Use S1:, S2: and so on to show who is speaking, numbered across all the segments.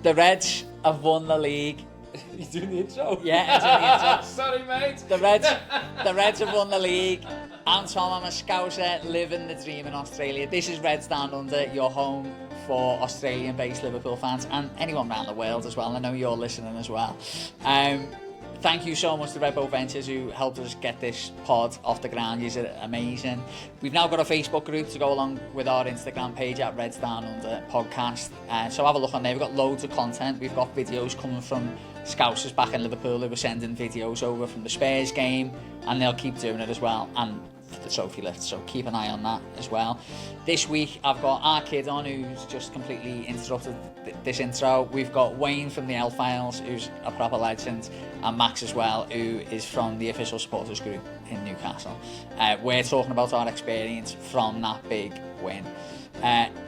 S1: The Reds have won the league.
S2: You doing the intro?
S1: Yeah, it's in the intro.
S2: Sorry, mate.
S1: The Reds have won the league. I'm Tom, I'm a Scouser, living the dream in Australia. This is Reds Down Under, your home for Australian-based Liverpool fans and anyone around the world as well. I know you're listening as well. Thank you so much to Redboat Ventures who helped us get this pod off the ground. You're amazing. We've now got a Facebook group to go along with our Instagram page at Reds Down Under Podcast. So have a look on there. We've got loads of content. We've got videos coming from Scousers back in Liverpool who were sending videos over from the Spurs game, and they'll keep doing it as well. And the trophy lift, so keep an eye on that as well. This week I've got our kid on who's just completely interrupted this intro. We've got Wayne from the L Files, who's a proper legend, and Max as well, who is from the official supporters group in Newcastle. We're talking about our experience from that big win.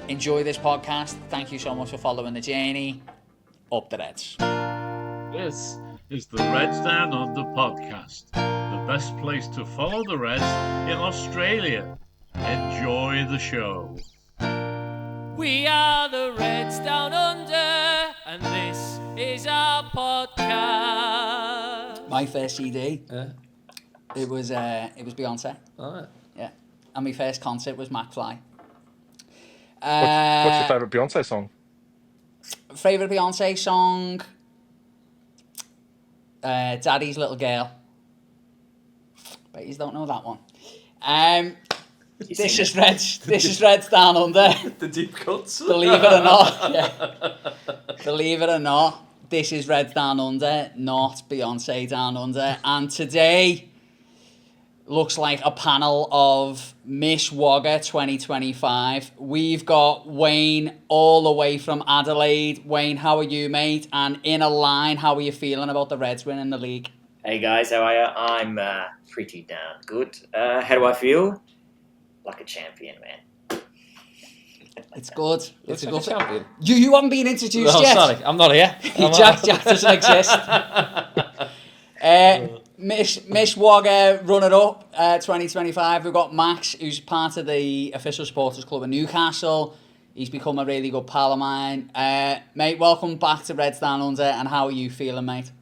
S1: Enjoy this podcast. Thank you so much for following the journey. Up the Reds.
S3: This is the Reds Down Under podcast, the best place to follow the Reds in Australia. Enjoy the show.
S4: We are the Reds Down Under, and this is our podcast.
S1: My first CD, it was Beyonce.
S2: All right.
S1: Yeah, and my first concert was McFly.
S5: What's your favourite Beyonce song?
S1: Favourite Beyonce song? Daddy's Little Girl. But you don't know that one. This is Reds Down Under.
S2: The deep cuts.
S1: Believe it or not. Yeah. Believe it or not, this is Reds Down Under, not Beyonce Down Under. And today looks like a panel of Miss Wagga 2025. We've got Wayne all the way from Adelaide. Wayne, how are you, mate? And in a line, how are you feeling about the Reds winning the league?
S6: Hey guys, how are you? I'm pretty damn good. How do I feel? Like a champion, man.
S1: It's good. It's a good
S2: champion.
S1: You haven't been introduced
S2: Oh,
S1: yet.
S2: sorry, I'm not here.
S1: Jack doesn't exist. Miss Wagga runner-up 2025. We've got Max, who's part of the official supporters club in Newcastle. He's become a really good pal of mine. Mate, welcome back to Reds Down Under, and how are you feeling, mate?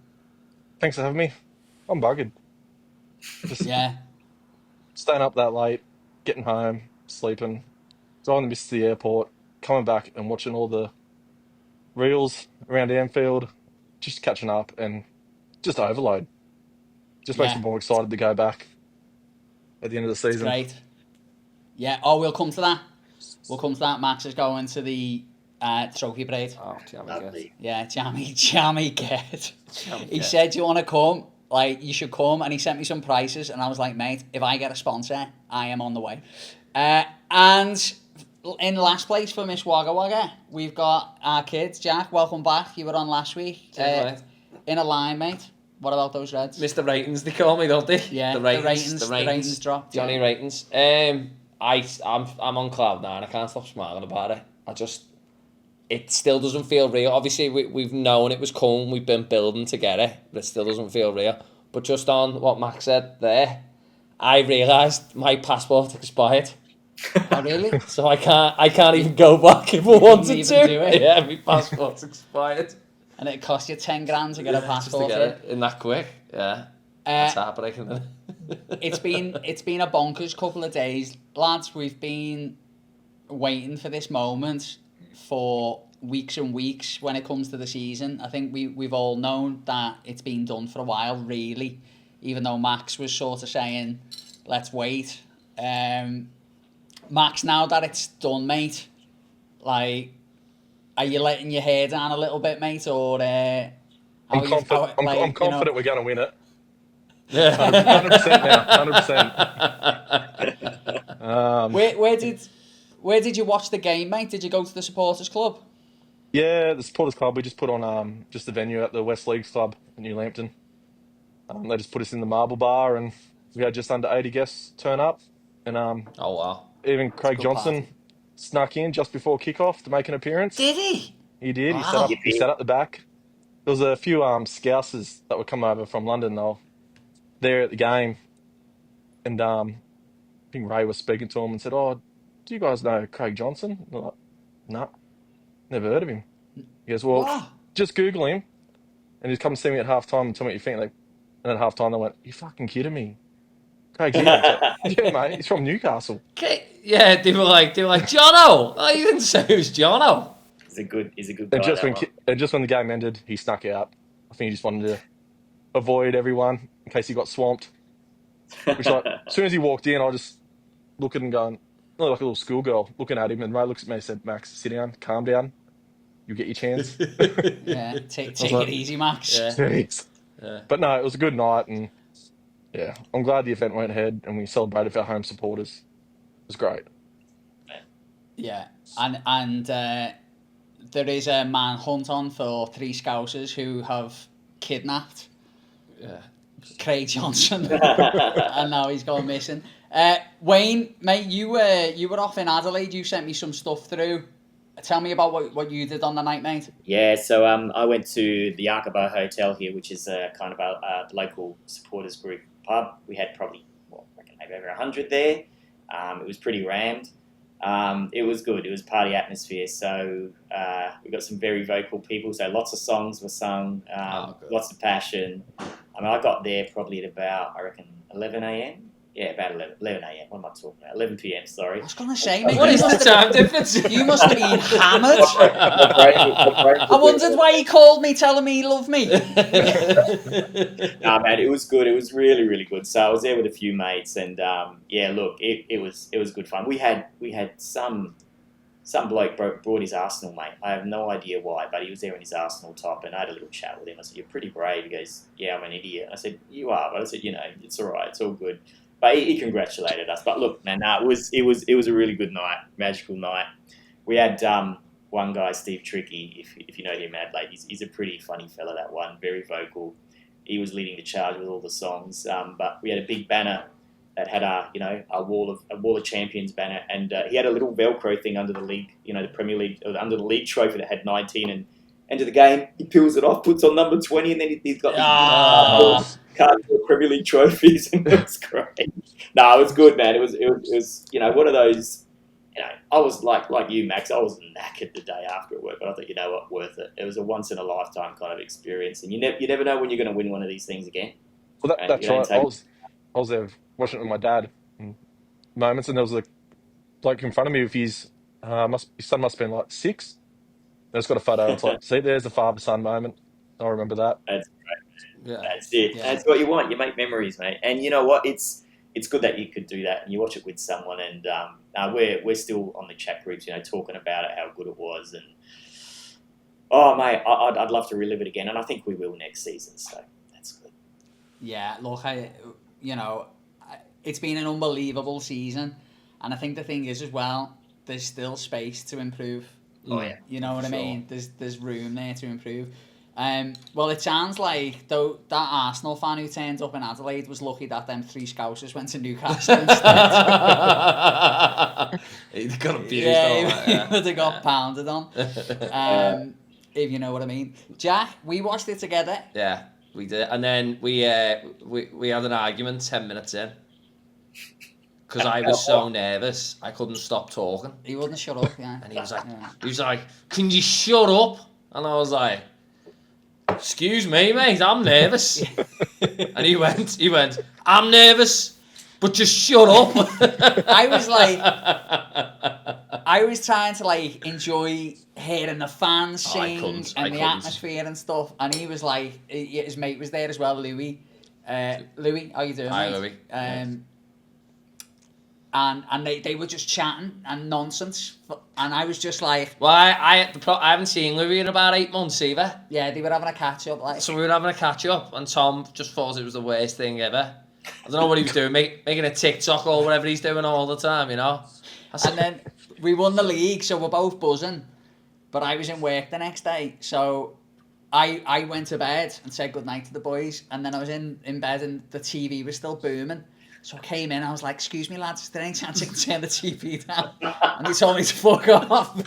S5: Thanks for having me. I'm buggered. Just
S1: Yeah.
S5: staying up that late, getting home, sleeping, driving the miss to the airport, coming back and watching all the reels around Anfield, just catching up and just overload. Just makes
S1: Yeah.
S5: me more excited to go back at the end of the season.
S1: Great. Yeah, we'll come to that. Max is going to the trophy parade.
S2: Oh, jammy
S6: Lovely.
S1: Yeah, jammy kid. He said, you want to come? Like, you should come. And he sent me some prices. And I was like, mate, if I get a sponsor, I am on the way. And in last place for Miss Wagga Wagga, we've got our kids. Jack, welcome back. You were on last week. In a line, mate. What about those Reds?
S2: Mr. Ratings, they call me, don't they?
S1: Yeah,
S2: the ratings
S1: dropped.
S2: Johnny
S1: yeah.
S2: Ratings. I'm on cloud nine. I can't stop smiling about it. It still doesn't feel real. Obviously, we've known it was coming. We've been building to get it, but it still doesn't feel real. But just on what Max said there, I realised my passport expired.
S1: Oh, really?
S2: So I can't even go back if I wanted
S1: even
S2: to.
S1: do it?
S2: Yeah, my passport's expired.
S1: And it cost you 10 grand to get a passport.
S2: Just to get it in that quick. Yeah. That's heartbreaking, isn't it?
S1: It's been a bonkers couple of days, lads. We've been waiting for this moment for weeks and weeks when it comes to the season. I think we've all known that it's been done for a while, really, even though Max was sort of saying, let's wait. Max, now that it's done, mate, like, are you letting your hair down a little bit, mate, or
S5: I'm confident we're going to win it.
S2: Yeah.
S5: 100% now, 100%.
S1: Where did you watch the game, mate? Did you go to the supporters club?
S5: Yeah, the supporters club, we just put on just the venue at the West Leagues Club in New Lambton. They just put us in the marble bar and we had just under 80 guests turn up. And
S2: Oh, wow.
S5: even Craig
S1: good
S5: Johnson
S1: party.
S5: snuck in just before kickoff to make an appearance.
S1: Did he?
S5: He did.
S1: Wow.
S5: He sat at the back. There was a few Scousers that would come over from London, though, there at the game. And I think Ray was speaking to him and said, "Oh, do you guys know Craig Johnson?" And they're like, "No, never heard of him." He goes, "Well,
S1: What?
S5: just Google him, and he's come see me at half time and tell me what you think. And at half time they went, "You fucking kidding me?" Craig's here. It's like, yeah, mate. He's from Newcastle.
S2: Okay. Yeah, they were like, Jono. Oh, you didn't say it was Jono.
S6: He's a good
S5: And
S6: guy.
S5: just
S6: That
S5: when
S6: one.
S5: and just when the game ended, he snuck out. I think he just wanted to avoid everyone in case he got swamped. Which, like, as soon as he walked in, I just look at him going, like a little schoolgirl looking at him, and Ray looks at me and said, "Max, sit down, calm down. You get your chance."
S1: Yeah, take
S5: like,
S1: it easy, Max.
S2: Yeah.
S5: Jeez.
S2: Yeah.
S5: But no, it was a good night, and yeah, I'm glad the event went ahead and we celebrated our home supporters. It was great.
S1: Yeah, and there is a manhunt on for 3 Scousers who have kidnapped Craig Johnson, and now he's gone missing. Wayne, mate, you were off in Adelaide. You sent me some stuff through. Tell me about what you did on the night, mate.
S6: Yeah, so I went to the Arkaba Hotel here, which is kind of a local supporters group pub. We had probably, I reckon maybe over 100 there. It was pretty rammed. It was good. It was party atmosphere. So we got some very vocal people. So lots of songs were sung, lots of passion. I mean, I got there probably at about, I reckon, 11 a.m. Yeah, about 11 a.m. What am I talking about? 11 p.m., sorry.
S1: I was going to say, mate,
S2: What is the time difference?
S1: you must have been hammered. I wondered why he called me telling me he loved me.
S6: Nah, man, it was good. It was really, really good. So I was there with a few mates, and yeah, look, it was good fun. We had some bloke brought his Arsenal mate. I have no idea why, but he was there in his Arsenal top, and I had a little chat with him. I said, "You're pretty brave." He goes, "Yeah, I'm an idiot." I said, "You are," but I said, "It's all right. It's all good." But he congratulated us. But look, man, it was a really good night, magical night. We had one guy, Steve Tricky, if you know him, Adelaide. He's a pretty funny fella. That one, very vocal. He was leading the charge with all the songs. But we had a big banner that had a wall of champions banner, and he had a little Velcro thing under the league, the Premier League, under the league trophy that had 19, and end of the game he peels it off, puts on number 20, and then he's got cardboard Premier League trophies, and it was great. No, it was good, man. It was one of those. I was like you, Max. I was knackered the day after at work, but I thought, what, worth it. It was a once in a lifetime kind of experience, and you never know when you're going to win one of these things again.
S5: Well, that's right. I was there watching it with my dad in moments, and there was a bloke in front of me with his son must have been like 6. And it's got a photo. It's like, see, there's the father-son moment. I remember that.
S6: That's great. Yeah. That's it. Yeah. That's what you want. You make memories, mate. And you know what? It's good that you could do that, and you watch it with someone. And we're still on the chat groups, talking about it, how good it was. And oh, mate, I'd love to relive it again, and I think we will next season. So that's good.
S1: Yeah, look, it's been an unbelievable season, and I think the thing is as well, there's still space to improve.
S6: Oh yeah,
S1: you know what I mean. There's room there to improve. Well, it sounds like though that Arsenal fan who turned up in Adelaide was lucky that them 3 Scousers went to Newcastle instead.
S2: He'd got abused.
S1: He would have got pounded on. If you know what I mean. Jack, we watched it together.
S2: Yeah, we did, and then we had an argument 10 minutes in. Because I was so nervous, I couldn't stop talking.
S1: He wouldn't shut up, yeah.
S2: And he was like, "Can you shut up?" And I was like, "Excuse me, mate, I'm nervous." And he went, "I'm nervous, but just shut up."
S1: I was trying to enjoy hearing the fans sing and the atmosphere and stuff. And he was like, his mate was there as well, Louis. Louis, how you doing,
S2: Hi,
S1: mate?
S2: Louis.
S1: And they were just chatting and nonsense, and I was just like,
S2: well, I haven't seen Louis in about 8 months either.
S1: Yeah, they were having a catch up,
S2: So we were having a catch up, and Tom just thought it was the worst thing ever. I don't know what he was doing, making a TikTok or whatever he's doing all the time, And
S1: then we won the league, so we're both buzzing. But I was in work the next day, so I went to bed and said goodnight to the boys, and then I was in bed and the TV was still booming. So I came in, I was like, "Excuse me, lads, is there any chance you can turn the TV down?" And they told me to fuck off.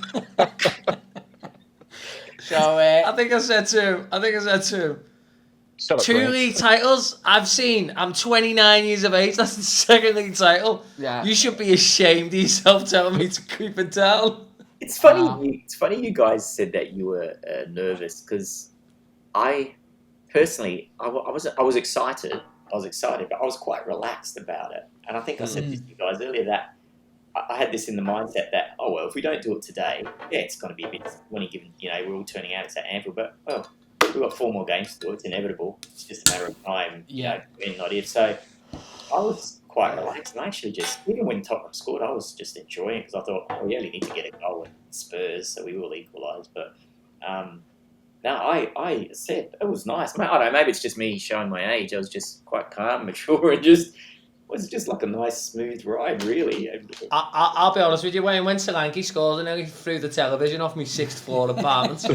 S1: So
S2: I think I said to him, 2 league titles I've seen. I'm 29 years of age. That's the 2nd league title.
S1: Yeah.
S2: You should be ashamed of yourself telling me to keep it down.
S6: It's funny. It's funny you guys said that you were nervous because I personally I was excited. I was excited, but I was quite relaxed about it. And I think I said this to you guys earlier that I had this in the mindset that if we don't do it today, it's going to be a bit disappointing given we're all turning out it's at Anfield, but we've got 4 more games to do. It's inevitable. It's just a matter of time. When, not if. So I was quite relaxed, and I actually just, even when Tottenham scored, I was just enjoying it because I thought, we only need to get a goal at Spurs, so we will equalise. But no, I said it was nice. I don't know, maybe it's just me showing my age. I was just quite calm, mature, and was just like a nice, smooth ride, really.
S2: I'll be honest with you, Wayne, when Solanke scored, and nearly threw the television off my 6th floor apartment.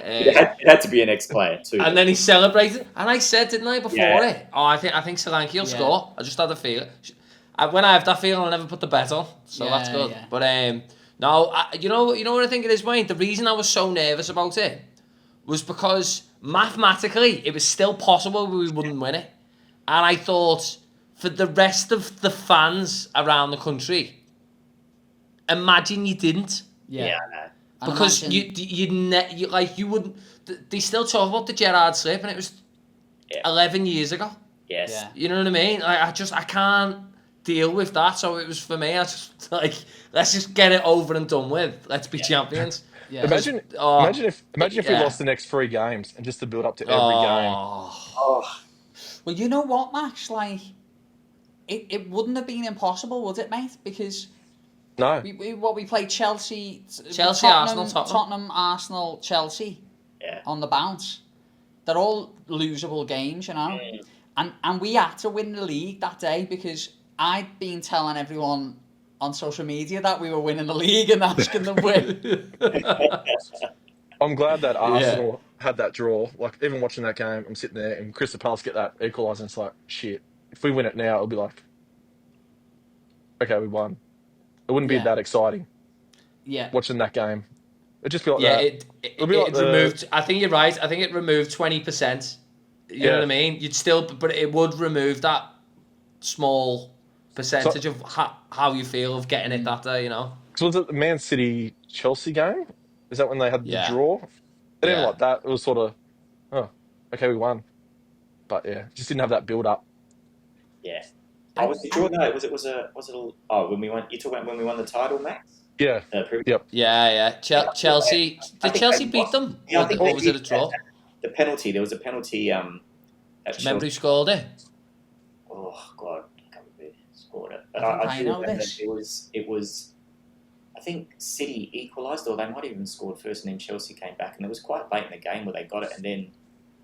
S6: It had to be an ex-player too.
S2: And then he celebrated, and I said, didn't I, before it? I think Solanke will score. I just had a feeling. When I have that feeling, I'll never put the bet on, so that's good. Yeah. But no, you know what I think it is, Wayne. The reason I was so nervous about it was because mathematically it was still possible we wouldn't win it, and I thought for the rest of the fans around the country, imagine you didn't.
S6: Yeah.
S2: Because you wouldn't. They still talk about the Gerrard slip, and it was 11 years ago.
S6: Yes.
S2: Yeah. You know what I mean? I can't deal with that. So it was for me. I just let's just get it over and done with. Let's be champions.
S5: Yeah. Imagine if we lost the next 3 games and just to build up to every game.
S1: Well, you know what, Max? It wouldn't have been impossible, would it, mate? Because.
S5: No.
S1: We played Chelsea,
S2: Tottenham,
S1: Arsenal, Chelsea on the bounce. They're all losable games, and we had to win the league that day because I'd been telling everyone on social media that we were winning the league and asking them win.
S5: I'm glad that Arsenal had that draw. Like, even watching that game, I'm sitting there and Crystal Palace get that equaliser, and it's like, shit, if we win it now, it'll be like, okay, we won. It wouldn't be that exciting.
S1: Yeah.
S5: Watching that game. It'd just be like that.
S2: It removed. I think you're right. I think it removed 20%. You know what I mean? You'd still, but it would remove that small percentage of how you feel of getting it that day.
S5: So was it the Man City Chelsea game? Is that when they had the draw? It didn't like that. It was sort of, okay, we won. But just didn't have that build up.
S6: Yeah. Oh, was the draw? No, was it? When we won? You talking about when we won the title, Max?
S5: Yeah.
S6: Yep.
S2: Yeah. Chelsea. Did Chelsea beat them?
S6: Yeah,
S2: or was it a draw?
S6: The penalty. There was a penalty.
S2: Remember who scored it?
S6: Oh God, I can't remember who scored it. But I know this. It was. I think City equalised, or they might have even scored first, and then Chelsea came back, and it was quite late in the game where they got it, and then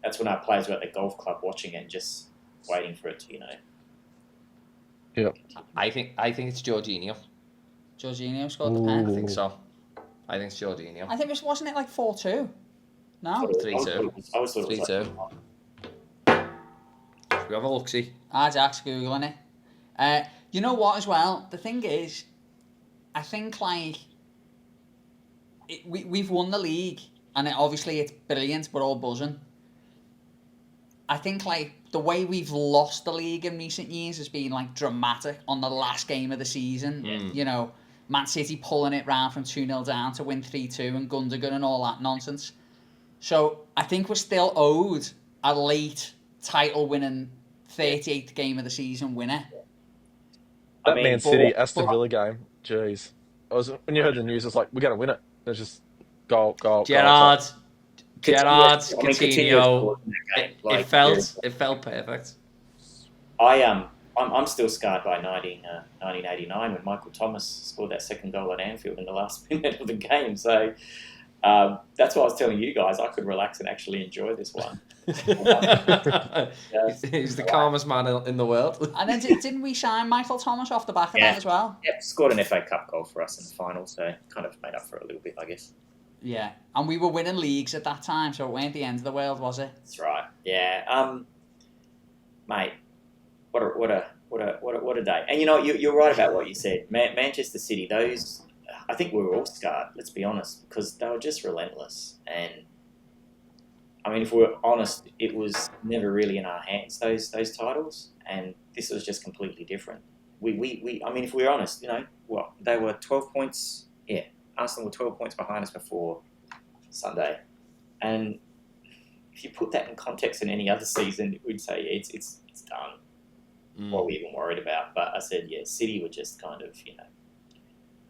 S6: that's when our players were at the golf club watching it and just waiting for it to,
S5: Yeah.
S2: I think it's Jorginho.
S1: Jorginho scored the pen.
S2: I think so. I think it's Jorginho.
S1: I think wasn't it like 4-2? No.
S2: 3-2.
S6: I was
S2: 3-2. We have a look-see.
S1: Jack's googling it. You know what? As well, the thing is, I think we've won the league, and obviously it's brilliant. We're all buzzing. I think the way we've lost the league in recent years has been dramatic on the last game of the season. Man City pulling it round from 2-0 down to win 3-2 and Gundogan and all that nonsense. So I think we're still owed a late title-winning 38th game of the season winner.
S5: That Man City Aston Villa game, jeez. When you heard the news, it's like, we're going to win it. It's just goal.
S2: Gerrard, Coutinho. It felt perfect.
S6: I'm still scarred by 1989 when Michael Thomas scored that second goal at Anfield in the last minute of the game. So that's why I was telling you guys I could relax and actually enjoy this one.
S2: He's the calmest man in the world.
S1: And then didn't we sign Michael Thomas off the back of that as well?
S6: Yep, scored an FA Cup goal for us in the final, so kind of made up for it a little bit, I guess.
S1: Yeah, and we were winning leagues at that time, so it weren't the end of the world, was it?
S6: That's right. Yeah, mate, what a day. And you're right about what you said. Manchester City, those, I think we were all scarred. Let's be honest, because they were just relentless. And I mean, if we're honest, it was never really in our hands, those titles, and this was just completely different. I mean, if we're honest, they were 12 points Arsenal were 12 points behind us before Sunday. And if you put that in context in any other season, we'd say it's done. What are we even worried about? But I said, City were just kind of,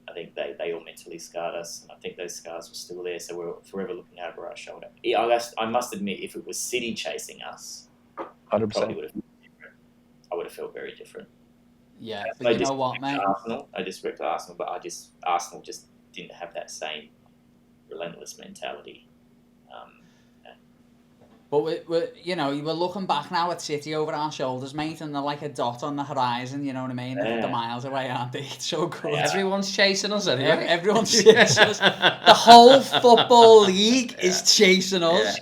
S6: I think they all mentally scarred us. And I think those scars were still there, so we're forever looking over our shoulder. I must admit, if it was City chasing us,
S5: 100%.
S6: I would have felt very different.
S1: Yeah, but you know what, mate?
S6: I disrespect Arsenal, but Arsenal just didn't have that same relentless mentality.
S1: But we're looking back now at City over our shoulders, mate, and they're like a dot on the horizon. You know what I mean? They're miles away, aren't they? It's so good.
S2: Everyone's chasing us anyway.
S1: Everyone's chasing us. The whole football league is chasing us,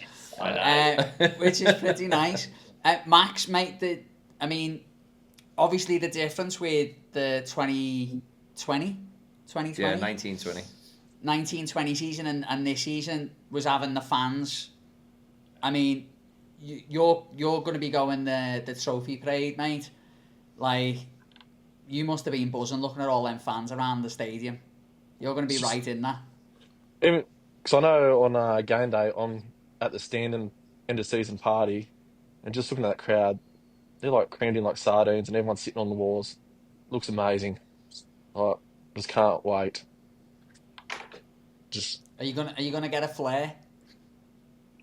S1: which is pretty nice. Max, mate, obviously the difference with the 2020,
S2: 1920.
S1: 1920 season and this season was having the fans. I mean, you're going to be going the trophy parade, mate. Like, you must have been buzzing looking at all them fans around the stadium. You're going to be right in that.
S5: Even because I know on game day, I'm at the stand and end of season party, and just looking at that crowd, they're like crammed in like sardines, and everyone's sitting on the walls. Looks amazing. Like, just can't wait.
S1: Are you gonna get a flare?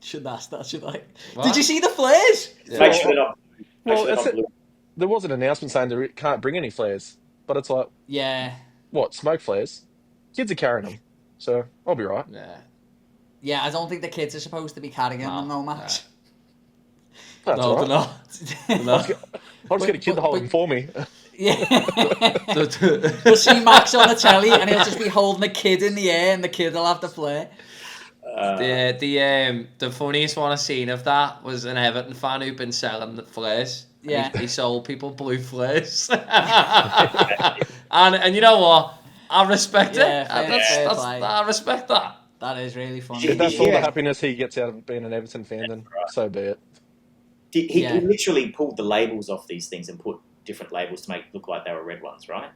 S1: Should ask that. Should I?
S2: What?
S1: Did you see the flares?
S6: Yeah. Make sure they're not.
S5: There was an announcement saying they can't bring any flares, but it's like, what, smoke flares? Kids are carrying them, so I'll be right.
S1: Yeah, I don't think the kids are supposed to be carrying them, no, Max.
S5: That's
S2: No,
S5: right.
S2: they're not.
S5: I'll just get a kid to hold them for me.
S1: Yeah. You'll see Max on the telly and he'll just be holding a kid in the air and the kid will have the flare.
S2: The funniest one I've seen of that was an Everton fan who'd been selling the flares.
S1: Yeah.
S2: He sold people blue flares. and you know what? I respect it. I respect that.
S1: That is really funny.
S5: If that's all the happiness he gets out of being an Everton fan, then so be it.
S6: He literally pulled the labels off these things and put different labels to make it look like they were red ones, right?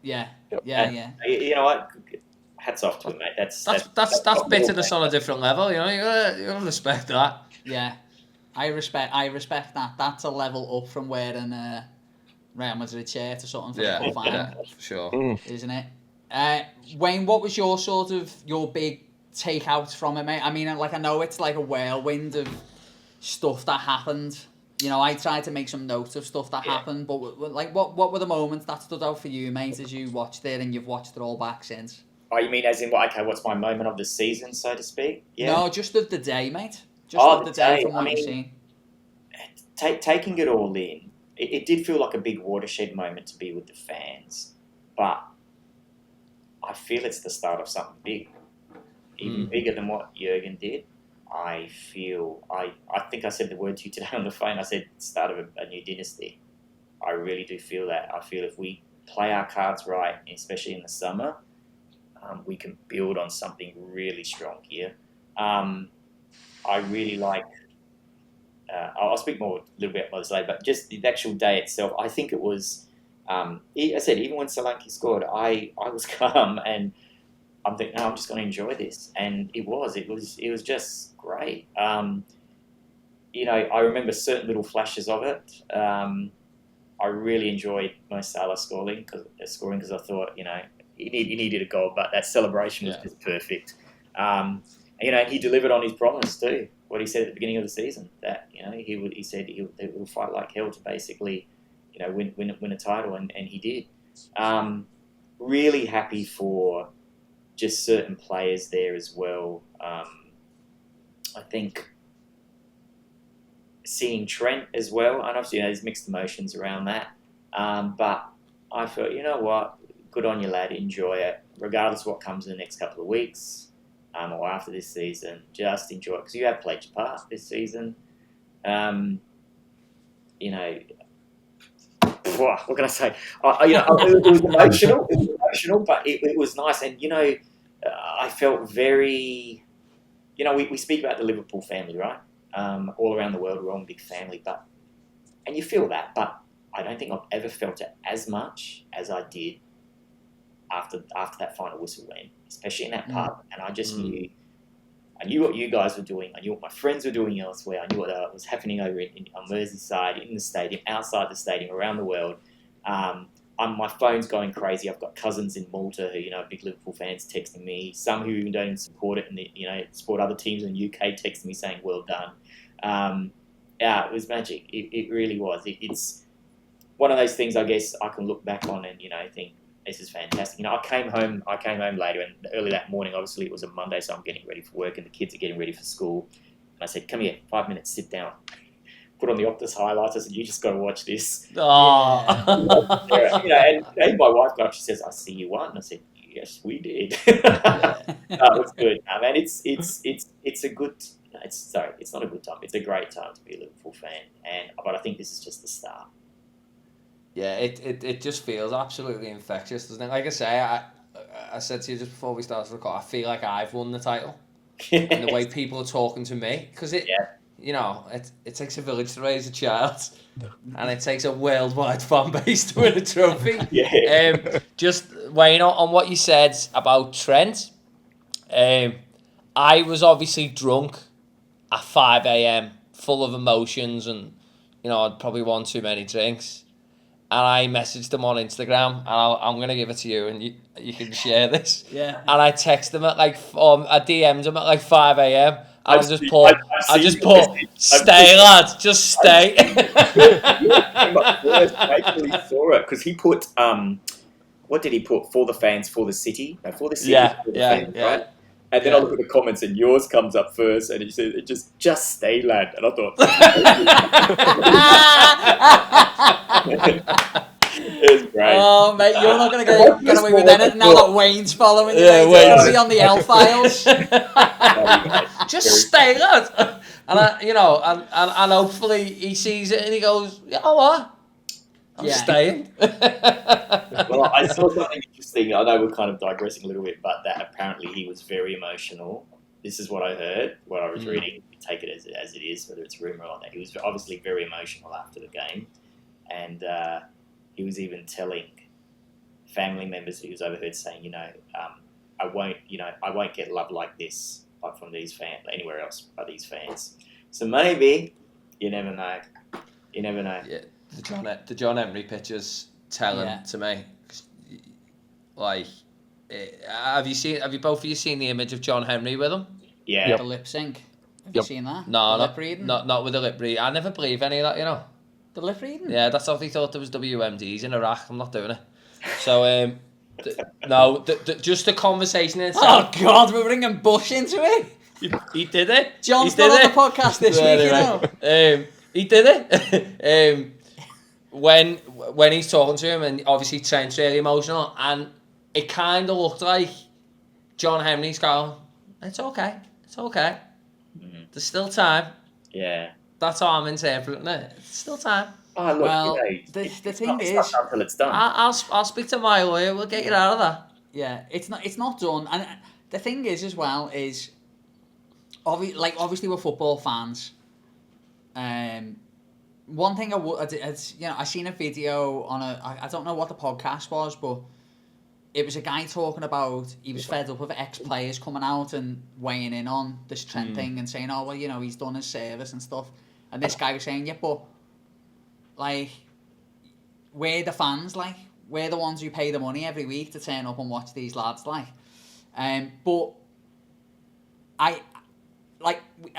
S1: Yeah.
S5: Yep.
S1: Yeah.
S6: You know what? Hats off to him, mate. That's
S2: bitterness on a different level. You know, you gotta respect that.
S1: Yeah, I respect that. That's a level up from wearing a Real Madrid shirt or something for the cup final.
S2: Yeah, for sure.
S1: Isn't it? Wayne, what was your big takeout from it, mate? I mean, like, I know it's like a whirlwind of stuff that happened. You know, I tried to make some notes of stuff that happened, but like, what were the moments that stood out for you, mate, as you watched it and you've watched it all back since?
S6: Oh, you mean as in what? Okay, what's my moment of the season, so to speak? Yeah.
S1: No, just of the day, mate. Just of the day from what you've seen.
S6: Taking it all in, it did feel like a big watershed moment to be with the fans, but I feel it's the start of something big, even bigger than what Jurgen did. I think I said the word to you today on the phone. I said start of a new dynasty. I really do feel that. I feel if we play our cards right, especially in the summer, we can build on something really strong here. I really like. I'll speak more a little bit about this later, but just the actual day itself, I think it was. I said even when Solanke scored, I was calm and I'm thinking, no, I'm just going to enjoy this, and it was just great. You know, I remember certain little flashes of it. I really enjoyed Mo Salah scoring because I thought, you know, he needed a goal, but that celebration was just perfect. You know, he delivered on his promise too. What he said at the beginning of the season, that, you know, he said he would fight like hell to basically, you know, win a title, and he did. Really happy for just certain players there as well. I think seeing Trent as well, and obviously, you know, there's mixed emotions around that. But I felt, you know what, good on you, lad. Enjoy it, regardless of what comes in the next couple of weeks or after this season. Just enjoy it because you have played your part this season. You know, what can I say? You know, it was emotional. It was emotional, but it was nice. And you know, I felt very. You know, we speak about the Liverpool family, right? All around the world, we're all a big family, and you feel that, but I don't think I've ever felt it as much as I did after that final whistle went. especially in that pub, and I just knew. I knew what you guys were doing. I knew what my friends were doing elsewhere. I knew what was happening over on Merseyside, in the stadium, outside the stadium, around the world. My phone's going crazy. I've got cousins in Malta who, big Liverpool fans texting me. Some who even don't even support it and, support other teams in the UK texting me saying, well done. It was magic. It really was. It's one of those things I guess I can look back on and, think, this is fantastic. I came home later, and early that morning, obviously it was a Monday, so I'm getting ready for work and the kids are getting ready for school. And I said, come here, 5 minutes, sit down. Put on the Optus highlights. I said, you just got to watch this.
S2: Oh.
S6: And my wife got up, she says, I see you won. I said, yes, we did. It was good. Man, it's a good. It's not a good time. It's a great time to be a Liverpool fan, but I think this is just the start.
S2: Yeah, it just feels absolutely infectious, doesn't it? Like I say, I said to you just before we started to record, I feel like I've won the title. And the way people are talking to me, because it takes a village to raise a child, and it takes a worldwide fan base to win a trophy. Just weighing on what you said about Trent, I was obviously drunk at 5 a.m, full of emotions, and I'd probably won too many drinks. And I messaged him on Instagram, and I'm going to give it to you, and you can share this.
S1: Yeah.
S2: And I texted him at I DM'd him at 5 a.m. And I just put, stay, lad, just stay.
S6: I saw it, because he put, what did he put? For the fans, for the city? No, for the city, for the fans, right? And then I look at the comments, and yours comes up first, and he says, just stay, lad. And I thought, it was great.
S1: Oh, mate, you're not going to get away with anything now that Wayne's following you.
S2: Yeah,
S1: Wayne's going to be on the L files.
S2: Just stay, lad. And hopefully he sees it and he goes, you know what? I'm staying.
S6: Well, I saw something interesting. I know we're kind of digressing a little bit, but that apparently he was very emotional. This is what I heard, what I was reading. You take it as it is, whether it's rumour or not. He was obviously very emotional after the game, and he was even telling family members who was overheard saying, I won't get love like this, from these fans, anywhere else but these fans. So maybe, you never know. You never know.
S2: Yeah. The John Henry pictures telling to me, have you both of you seen the image of John Henry with him?
S6: Yeah.
S1: The lip sync. Have you seen that?
S2: No,
S1: lip reading?
S2: Not with the lip reading. I never believe any of that,
S1: The lip reading?
S2: Yeah, that's how they thought there was WMDs in Iraq. I'm not doing it. So, no, just the conversation itself.
S1: Oh God, we're bringing Bush into it.
S2: He did it.
S1: John's not on the podcast this week,
S2: he did it. When he's talking to him, and obviously Trent's really emotional, and it kind of looked like John Henry's going, it's okay. Mm-hmm. There's still time.
S6: Yeah.
S2: That's how I'm interpreting it. It's still time.
S6: Oh, look,
S1: well, the thing is,
S6: it's not until it's done.
S2: I'll speak to my lawyer. We'll get you out of that.
S1: Yeah, it's not done. And the thing is, as well, is obviously we're football fans. One thing I seen a video on I don't know what the podcast was, but it was a guy talking about he was fed up of ex-players coming out and weighing in on this Trent thing and saying, oh, well, he's done his service and stuff. And this guy was saying, yeah, but, we're the fans, we're the ones who pay the money every week to turn up and watch these lads, but I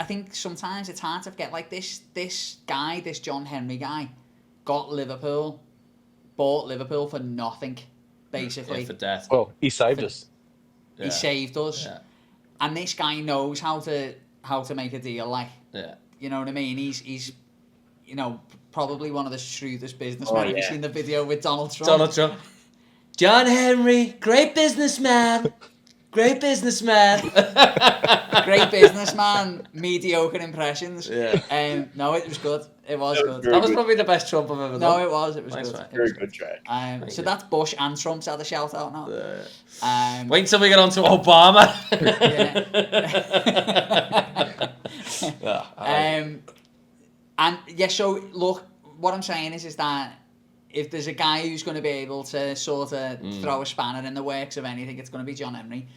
S1: think sometimes it's hard to forget, this guy, this John Henry guy, bought Liverpool for nothing, basically.
S2: Yeah, for death.
S5: Well, he saved us.
S2: Yeah.
S1: He saved us. Yeah. And this guy knows how to make a deal,
S2: Yeah.
S1: You know what I mean? He's probably one of the shrewdest businessmen. Have you seen the video with Donald Trump?
S2: John Henry, great businessman. Great businessman,
S1: mediocre impressions.
S2: Yeah.
S1: No, it was good. It was good.
S2: That was probably the best Trump I've ever done.
S1: No, it was good.
S6: Very good track.
S1: So that's Bush and Trump's had a shout out now.
S2: Wait until we get on to Obama.
S1: So look, what I'm saying is that if there's a guy who's going to be able to sort of throw a spanner in the works of anything, it's going to be John Henry.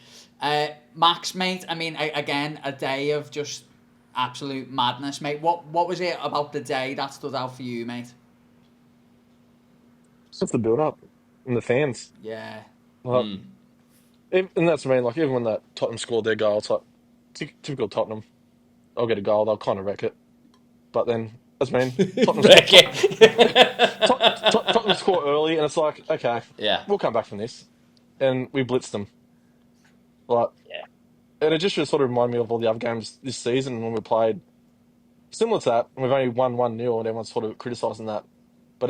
S1: Max, mate, I mean, again, a day of just absolute madness, mate. What was it about the day that stood out for you, mate?
S5: It's just the build-up and the fans.
S1: Yeah.
S5: Like, and that's what I mean. Like, even when that Tottenham scored their goal, it's like typical Tottenham. They'll get a goal, they'll kind of wreck it. But then, that's what I mean.
S2: Wreck it.
S5: Tottenham score early, and it's like, okay,
S2: Yeah.
S5: we'll come back from this, and we blitzed them. Like,
S6: Yeah.
S5: and it just sort of reminded me of all the other games this season when we played similar to that. And we've only won 1-0, and everyone's sort of criticising that. But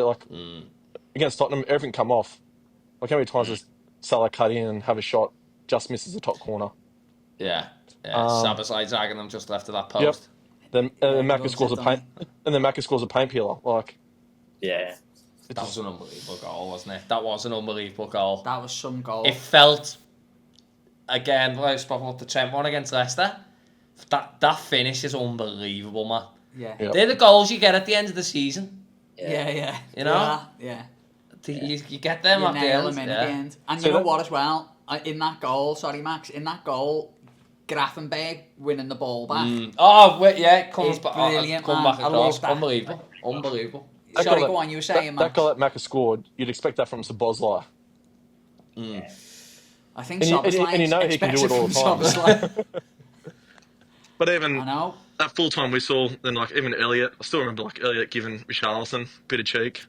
S5: against Tottenham, everything come off. Like, how many times does Salah cut in and have a shot, just misses the top corner?
S2: Yeah.
S5: Um,
S2: Sabasai dragging them just left of that
S5: Yep.
S2: post.
S5: Then
S1: Yeah,
S5: and
S1: he
S5: Macca
S1: loves
S5: scores
S1: it,
S5: a
S1: doesn't
S5: paint, and then Macca scores a paint peeler. Like,
S6: Yeah.
S2: That was an unbelievable goal, wasn't it? That was an unbelievable goal.
S1: That was some goal.
S2: It felt, again, like I spoke about the Trent one against Leicester, that finish is unbelievable, man.
S1: Yeah.
S5: Yep.
S2: They're the goals you get at the end of the season.
S1: Yeah.
S2: You know?
S1: Yeah.
S2: You get them
S1: You
S2: at the
S1: nail
S2: end.
S1: them in at the end. And
S5: So
S1: you know
S5: that-
S1: what as well? In that goal, sorry Max, in that goal, Grafenberg winning the ball back.
S2: Oh, wait, yeah, it comes
S1: It's
S2: back,
S1: brilliant,
S2: come
S1: man.
S2: back
S1: I
S2: across.
S1: love that.
S2: Unbelievable.
S5: That
S1: Sorry,
S5: goal
S1: go on, you were saying,
S5: that
S1: Max.
S5: goal that Macca scored, you'd expect that from Szoboszlai.
S1: I think
S5: And you
S1: Szoboszlai
S5: know he can do it all the time.
S1: Szoboszlai.
S5: But even
S1: I know.
S5: that full-time whistle, then like even Elliot, I still remember like Elliot giving Richarlison a bit of cheek.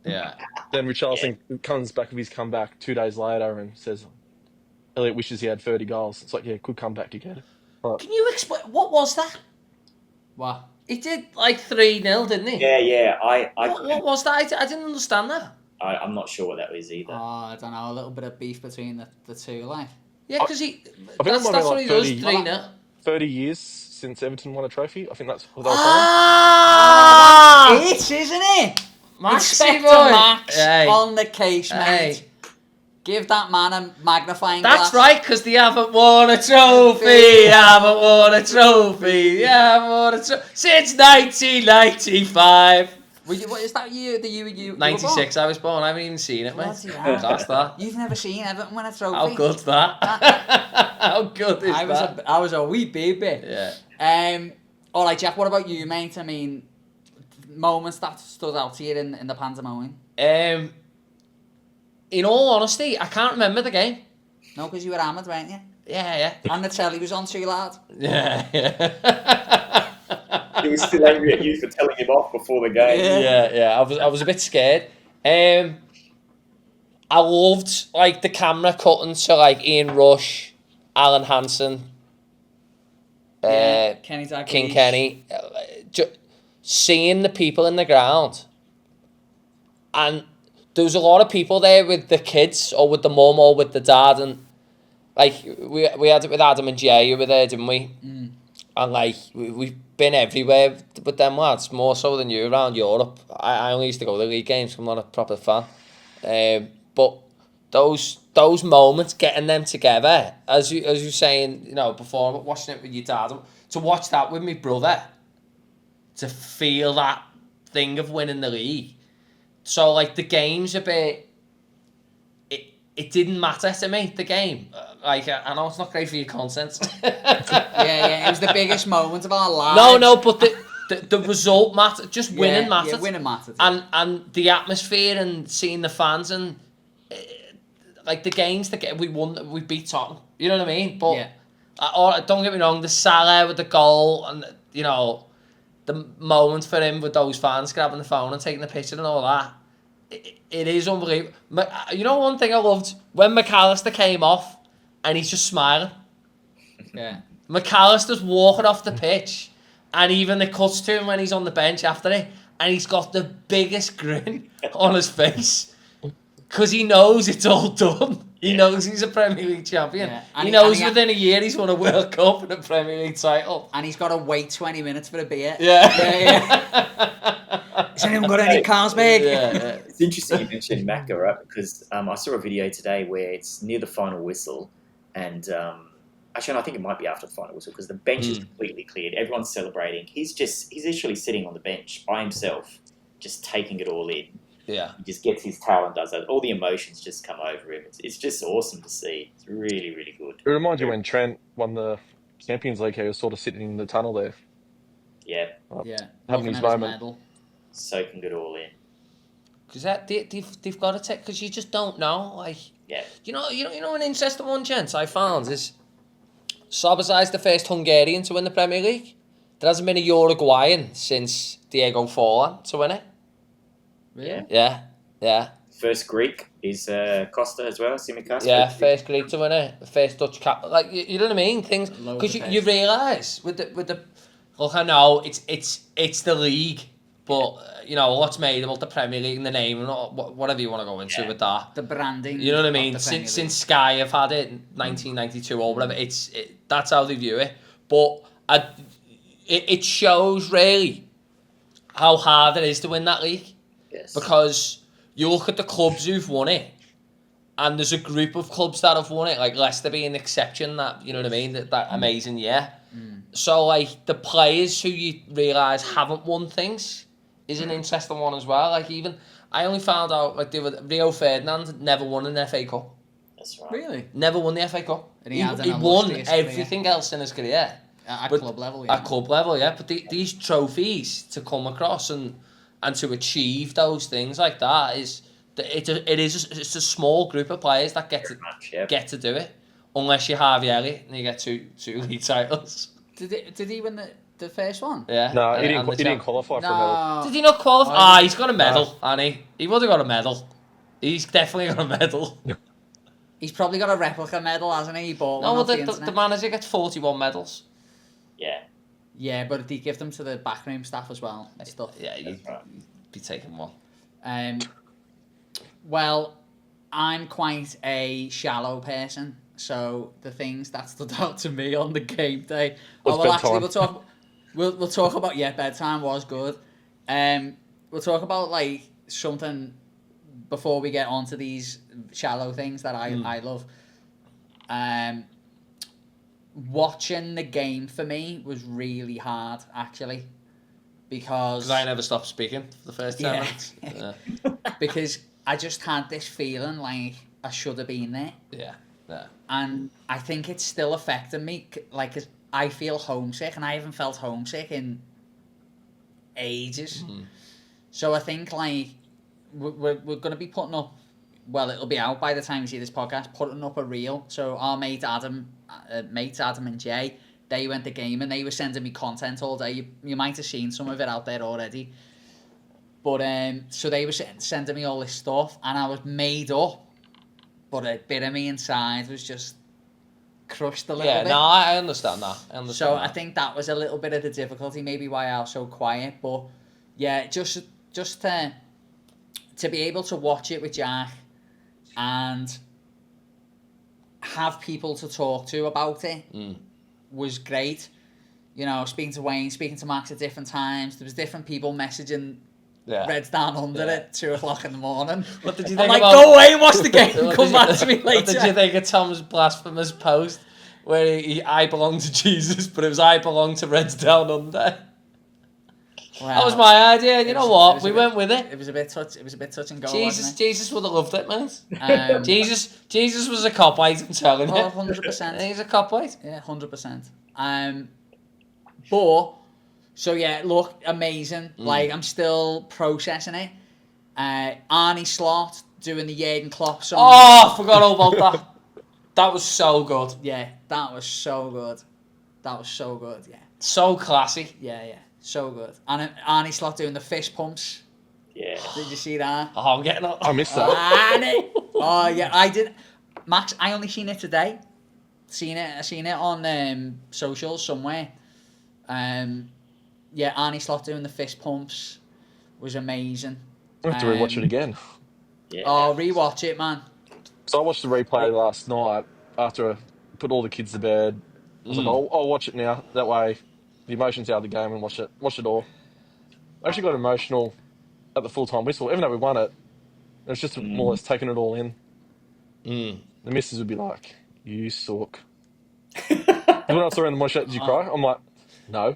S2: Yeah.
S5: Then Richarlison comes back with his comeback 2 days later and says, Elliot wishes he had 30 goals. It's like, yeah, good comeback again.
S2: Can you explain, what was that?
S1: What?
S2: He did like 3-0, didn't he?
S6: Yeah.
S2: What was that? I didn't understand that.
S6: I'm not sure what that was either.
S1: Oh, I don't know. A little bit of beef between the two, like.
S2: Yeah, because
S5: I think
S2: that's
S5: it might be
S2: what
S5: like
S2: he does,
S5: 30
S2: 3-0.
S5: 30 years since Everton won a trophy. I think that's what they were saying.
S2: Ah!
S1: It's, isn't it?
S2: Maxi
S1: Inspector
S2: boy.
S1: Max
S2: Hey.
S1: on the case, mate.
S2: Hey.
S1: Give that man a magnifying glass.
S2: That's right, because they haven't won a trophy. Haven't won a trophy. Haven't won a trophy since 1995.
S1: What is that year? The year you
S2: 96, I was born. I haven't even seen it, mate.
S1: Bloody hell.
S2: That's that.
S1: You've never seen Everton win a trophy.
S2: How good's that? How good is that?
S1: I was a wee baby.
S2: Yeah.
S1: All right, Jack. What about you, mate? I mean, moments that stood out to you in the pantomime.
S2: In all honesty, I can't remember the game.
S1: No, because you were hammered, weren't you?
S2: Yeah.
S1: And the telly was on too loud.
S2: Yeah.
S6: He was still angry at you for telling him off before the game.
S2: Yeah. I was a bit scared. I loved like the camera cutting to like Ian Rush, Alan Hansen,
S1: Kenny Dalglish.
S2: King Kenny, seeing the people in the ground, and there was a lot of people there with the kids or with the mum or with the dad, and like we had it with Adam and Jay who were there, didn't we? And like we've been everywhere with them lads, more so than you around Europe. I only used to go to the league games. I'm not a proper fan, but those moments, getting them together, as you saying, you know, before watching it with your dad, to watch that with my brother, to feel that thing of winning the league. So like the game's a bit. It didn't matter to me, the game. Like, I know it's not great for your content.
S1: Yeah, it was the biggest moment of our lives.
S2: No, but the result mattered. Just winning mattered.
S1: Yeah, winning mattered.
S2: And the atmosphere and seeing the fans and like the games that we won, we beat Tottenham. You know what I mean? But don't get me wrong, the Salah with the goal and you know the moment for him with those fans grabbing the phone and taking the picture and all that. It is unbelievable. You know one thing I loved? When McAllister came off and he's just smiling.
S1: Yeah.
S2: McAllister's walking off the pitch and even it cuts to him when he's on the bench after it and he's got the biggest grin on his face because he knows it's all done. He knows he's a Premier League champion.
S1: Yeah.
S2: He knows within a year he's won a World Cup and a Premier League title.
S1: And he's got to wait 20 minutes for a beer.
S2: Yeah.
S1: Has anyone got any Carlsberg?
S2: Yeah.
S6: It's interesting you mentioned Macca, right? Because I saw a video today where it's near the final whistle, and actually, I think it might be after the final whistle because the bench is completely cleared. Everyone's celebrating. He's literally sitting on the bench by himself, just taking it all in.
S2: Yeah.
S6: He just gets his tail and does that. All the emotions just come over him. It's just awesome to see. It's really, really good.
S5: It reminds you when Trent won the Champions League, he was sort of sitting in the tunnel there.
S6: Yeah,
S1: Yeah,
S5: Having
S1: looking
S5: his
S1: at
S5: moment.
S1: medal.
S6: soaking it all in.
S2: Because they've got to take, because you just don't know. Like,
S6: Yeah.
S2: you know, an interesting one, gents, I found is Szoboszlai's the first Hungarian to win the Premier League. There hasn't been a Uruguayan since Diego Forlan to win it.
S1: Really?
S2: Yeah.
S6: First Greek is Costa as well, Simicast.
S2: Yeah, first Greek to win it, first Dutch cap. Like, you know what I mean? Things, because you realise with the look, I know it's the league, but you know what's made about the Premier League and the name and whatever you want to go into with that.
S1: The branding.
S2: You know what I
S1: of
S2: mean?
S1: the Premier
S2: Since
S1: League.
S2: Sky have had it in 1992 or whatever, that's how they view it. But it shows really how hard it is to win that league.
S6: Yes.
S2: Because you look at the clubs who've won it, and there's a group of clubs that have won it, like Leicester being an exception, that, you know what I mean, that amazing year. So, like, the players who you realise haven't won things is an interesting one as well. Like, even, I only found out, like, Rio Ferdinand never won an FA Cup.
S6: That's right.
S1: Really?
S2: Never won the FA Cup.
S1: And he had an
S2: he won
S1: illustrious career.
S2: everything else in his career.
S1: At
S2: But-
S1: club level, yeah.
S2: At club level, yeah. But these trophies to come across and to achieve those things like that is it's a small group of players that get
S6: Very much, yeah.
S2: to do it, unless you're Harvey Elliott and you get two league titles.
S1: Did he win the first one?
S2: Yeah.
S5: No,
S2: and-
S5: he
S2: and the
S5: didn't
S2: champ-
S5: qualify for a medal.
S1: No.
S2: Did he not qualify?
S1: Why-
S2: He's got a medal, Annie. He would have got a medal. He's definitely got a medal.
S1: He's probably got a replica medal, hasn't he? He bought
S2: No,
S1: one off
S2: well,
S1: the
S2: the
S1: internet.
S2: manager gets 41 medals.
S6: Yeah.
S1: Yeah, but they give them to the backroom staff as well and stuff.
S2: Yeah, you'd
S6: That's right.
S2: be taking one.
S1: Well, I'm quite a shallow person, so the things that stood out to me on the game day.
S5: Was bedtime.
S1: We'll talk about bedtime was good. We'll talk about like something before we get onto these shallow things that I love. Watching the game for me was really hard actually, because
S2: Because I never stopped speaking for the first 10
S1: Yeah.
S2: minutes. Yeah.
S1: because I just had this feeling like I should have been there.
S2: Yeah.
S1: And I think it's still affecting me. Like, 'cause I feel homesick, and I haven't felt homesick in ages. So I think, like, we're going to be putting up, well, it'll be out by the time you see this podcast, putting up a reel. So our mates Adam and Jay, they went to game, and they were sending me content all day. You might have seen some of it out there already. But, so they were sending me all this stuff, and I was made up. But a bit of me inside was just crushed a little
S2: Yeah,
S1: bit.
S2: no, I understand that.
S1: So I think that was a little bit of the difficulty, maybe why I was so quiet. But yeah, just to be able to watch it with Jack and have people to talk to about it was great. You know, speaking to Wayne, speaking to Max at different times. There was different people messaging Reds Down Under at 2 o'clock in the morning.
S2: What did you
S1: I'm
S2: think
S1: like,
S2: about...
S1: go away and watch the game.
S2: What
S1: Come
S2: did
S1: back
S2: you-
S1: to me later.
S2: What did you think of Tom's blasphemous post where I belong to Jesus, but it was I belong to Reds Down Under? That was my idea, and you know what? We went with it.
S1: It was a bit touch. It was a bit touch and go.
S2: Jesus would have loved it, mate.
S1: Wasn't it?
S2: Jesus was a copweight, I'm telling you.
S1: 100%.
S2: He's a copweight.
S1: Yeah, 100%. But so yeah, look, amazing. Like I'm still processing it. Arnie Slot doing the Jurgen Klopp song.
S2: Oh, I forgot all about that. That was so good.
S1: Yeah, that was so good. That was so good. Yeah,
S2: So classy.
S1: yeah, so good. And Arnie Slot doing the fist pumps.
S6: Yeah.
S1: Did you see that?
S2: Oh, I'm getting up.
S5: I missed that.
S1: Arnie. Oh yeah, I did. Max, I only seen it today. I seen it on socials somewhere. Yeah, Arnie Slot doing the fist pumps was amazing.
S5: I have to rewatch it again.
S6: Yeah.
S1: Oh, rewatch it, man.
S5: So I watched the replay last night after I put all the kids to bed. I was like, I'll watch it now. That way, the emotions out of the game and watch it all. I actually got emotional at the full-time whistle, even though we won it. It was just more or less taking it all in. The missus would be like, "You suck." When I saw her in the mosh, did you cry? I'm like, no.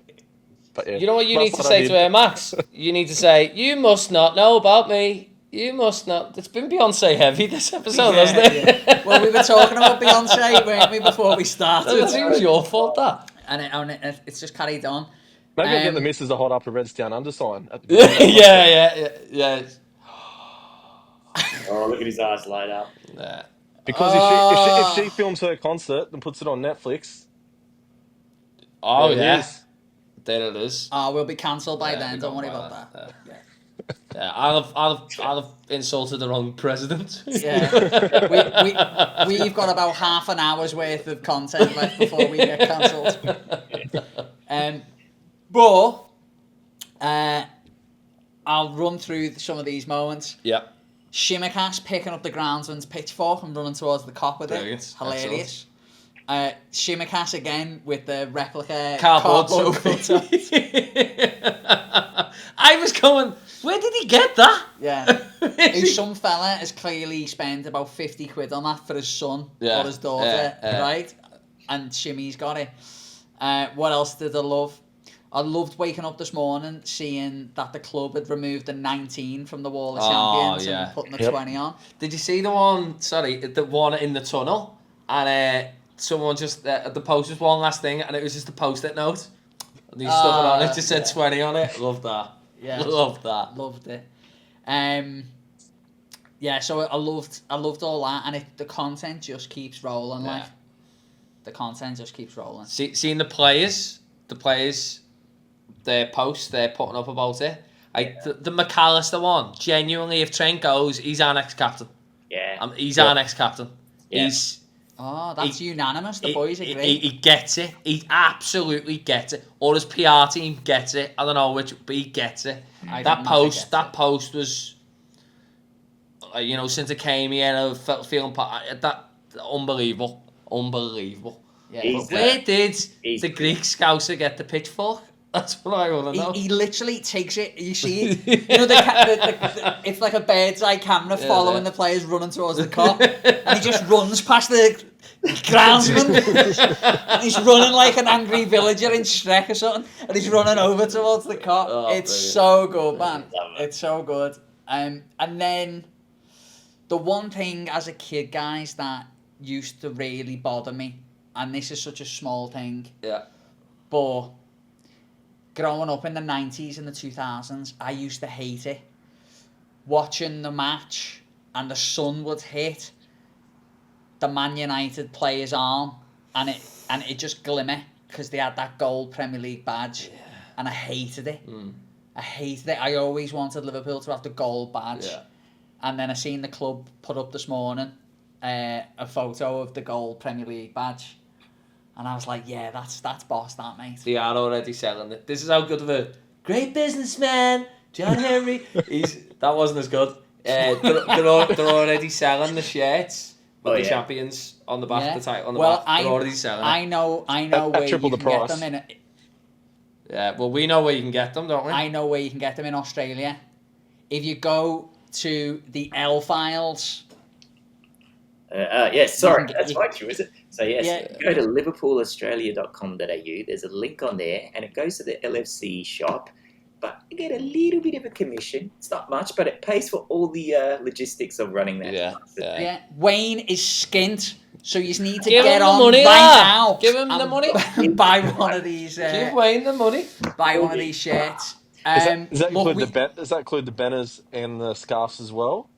S5: But yeah.
S2: You know what you
S5: Last
S2: need to
S5: night I
S2: say
S5: did.
S2: to her, Max? You need to say, you must not know about me. You must not. It's been Beyonce heavy this episode, hasn't it?
S1: Yeah. Well, we were talking about Beyonce, weren't we, before we started?
S2: It seems your fault, that.
S1: And it's just carried on.
S5: Maybe I'll get the missus to hold up a Reds Down Under sign at the beginning.
S2: Yeah.
S6: Oh, look at his eyes light up.
S2: Nah.
S5: Because if she films her concert and puts it on Netflix,
S2: Oh,
S5: there it
S2: yeah.
S5: is.
S2: There it is.
S1: We'll be cancelled by
S2: Yeah,
S1: then.
S2: we
S1: Don't
S2: got
S1: worry
S2: by
S1: about that.
S2: that. Yeah, I'll have insulted the wrong president.
S1: Yeah, we've got about half an hour's worth of content left before we get cancelled. But I'll run through some of these moments.
S2: Yeah.
S1: Shimmercast picking up the groundsman's pitchfork and running towards the cop with
S2: Brilliant.
S1: it. Hilarious. Shimmercast again with the replica
S2: Cardboard
S1: photo.
S2: I was going, where did he get that?
S1: Yeah. Some fella has clearly spent about 50 quid on that for his son or his daughter, right? And Shimmy's got it. What else did I love? I loved waking up this morning seeing that the club had removed the 19 from the wall of champions and putting the 20 on.
S2: Did you see the one in the tunnel? And someone just, the post was one last thing, and it was just a post-it note. And he stuck it on it, just said 20 on it. Love that.
S1: Yeah.
S2: Love that.
S1: Loved it. Yeah, so I loved all that, and the content just keeps rolling.
S2: Yeah.
S1: Like the content just keeps rolling.
S2: Seeing the players, their posts they're putting up about it. The McAllister one, genuinely, if Trent goes, he's our next captain.
S6: Yeah.
S2: He's our next captain.
S6: Yeah.
S1: That's unanimous. The boys agree.
S2: He gets it. He absolutely gets it. Or his PR team gets it. I don't know which, but he gets it. That post was, since it came here, I felt feeling that unbelievable.
S1: Yeah.
S2: Where did the Greek scouser get the pitchfork? That's what I want to know.
S1: He literally takes it. You see it. It's like a bird's eye camera following the players running towards the cop, and he just runs past the groundsman. And he's running like an angry villager in Shrek or something, and he's running over towards the cop. It's brilliant. So good, man. It's so good. And then the one thing as a kid, guys, that used to really bother me, and this is such a small thing, but growing up in the 90s and the 2000s, I used to hate it. Watching the match and the sun would hit the Man United player's arm and it just glimmer because they had that gold Premier League badge, and I hated it. I hated it. I always wanted Liverpool to have the gold badge. And then I seen the club put up this morning a photo of the gold Premier League badge. And I was like, yeah, that's boss, that, mate.
S2: They are already selling it. This is how good of a great businessman, John Henry. That wasn't as good. They're already selling the shirts with the champions on the back of the title. They're already selling it.
S1: I know where you can get them in.
S2: Yeah, well, we know where you can get them, don't we?
S1: I know where you can get them in Australia. If you go to the L Files.
S6: Yes, sorry, that's right, Drew, is it? So yes, go to liverpoolaustralia.com.au. There's a link on there, and it goes to the LFC shop. But you get a little bit of a commission. It's not much, but it pays for all the logistics of running that.
S1: Yeah. Wayne is skint, so you need to
S2: Give
S1: get
S2: him
S1: on
S2: the money
S1: right now.
S2: Give him the money.
S1: Buy one of these.
S2: Give Wayne the money.
S1: Buy one of these shirts.
S5: Does that include the banners and the scarves as well?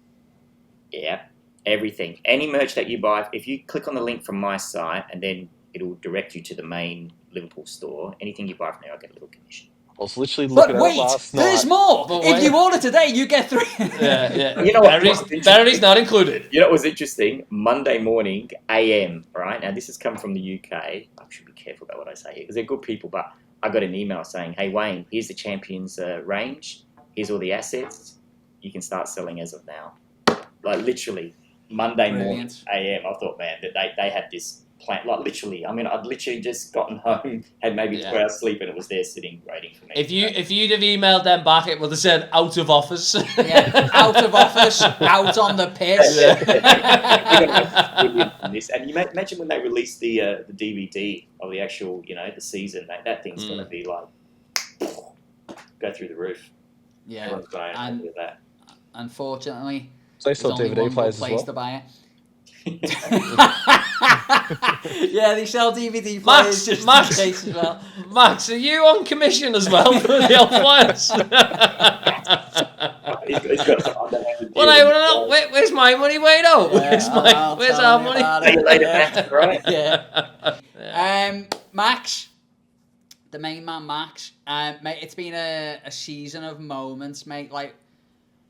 S6: Yeah. Everything. Any merch that you buy, if you click on the link from my site, and then it'll direct you to the main Liverpool store, anything you buy from there, I'll get a little commission.
S5: I was literally looking at it last night.
S1: There's more! If you order today, you get 3.
S2: Yeah.
S6: You know what?
S2: Batteries not included.
S6: You know what was interesting? Monday morning, AM, right? Now, this has come from the UK. I should be careful about what I say here, because they're good people, but I got an email saying, hey, Wayne, here's the Champions range. Here's all the assets. You can start selling as of now. Like, literally. Monday morning, AM, I thought, man, that they had this plan. Like, literally, I mean, I'd literally just gotten home, had maybe 2 hours sleep, and it was there sitting, waiting for me.
S2: If you'd have emailed them back, it would have said out of office.
S1: Out of office, out on the piss.
S6: And you imagine when they release the DVD of the actual, the season, that thing's going to be like, go through the roof.
S1: Yeah.
S6: Everyone's going with that.
S1: Unfortunately,
S5: So they
S1: there's
S5: sell
S1: only
S5: DVD
S1: one good
S5: players as
S1: place
S5: well.
S1: to buy it. Yeah, they sell DVD players
S2: Max,
S1: just
S2: Max.
S1: in case as well.
S2: Max, are you on commission as well for the old players?
S6: He's got some underhanded
S2: Well,
S6: deal.
S2: where's my money, Wayno?
S1: Yeah,
S2: Where's
S1: tell
S2: our
S1: me
S2: money?
S1: about
S6: See you later,
S1: it.
S6: Max, right?
S1: Yeah. Max, the main man, Max. Mate, it's been a season of moments, mate. Like,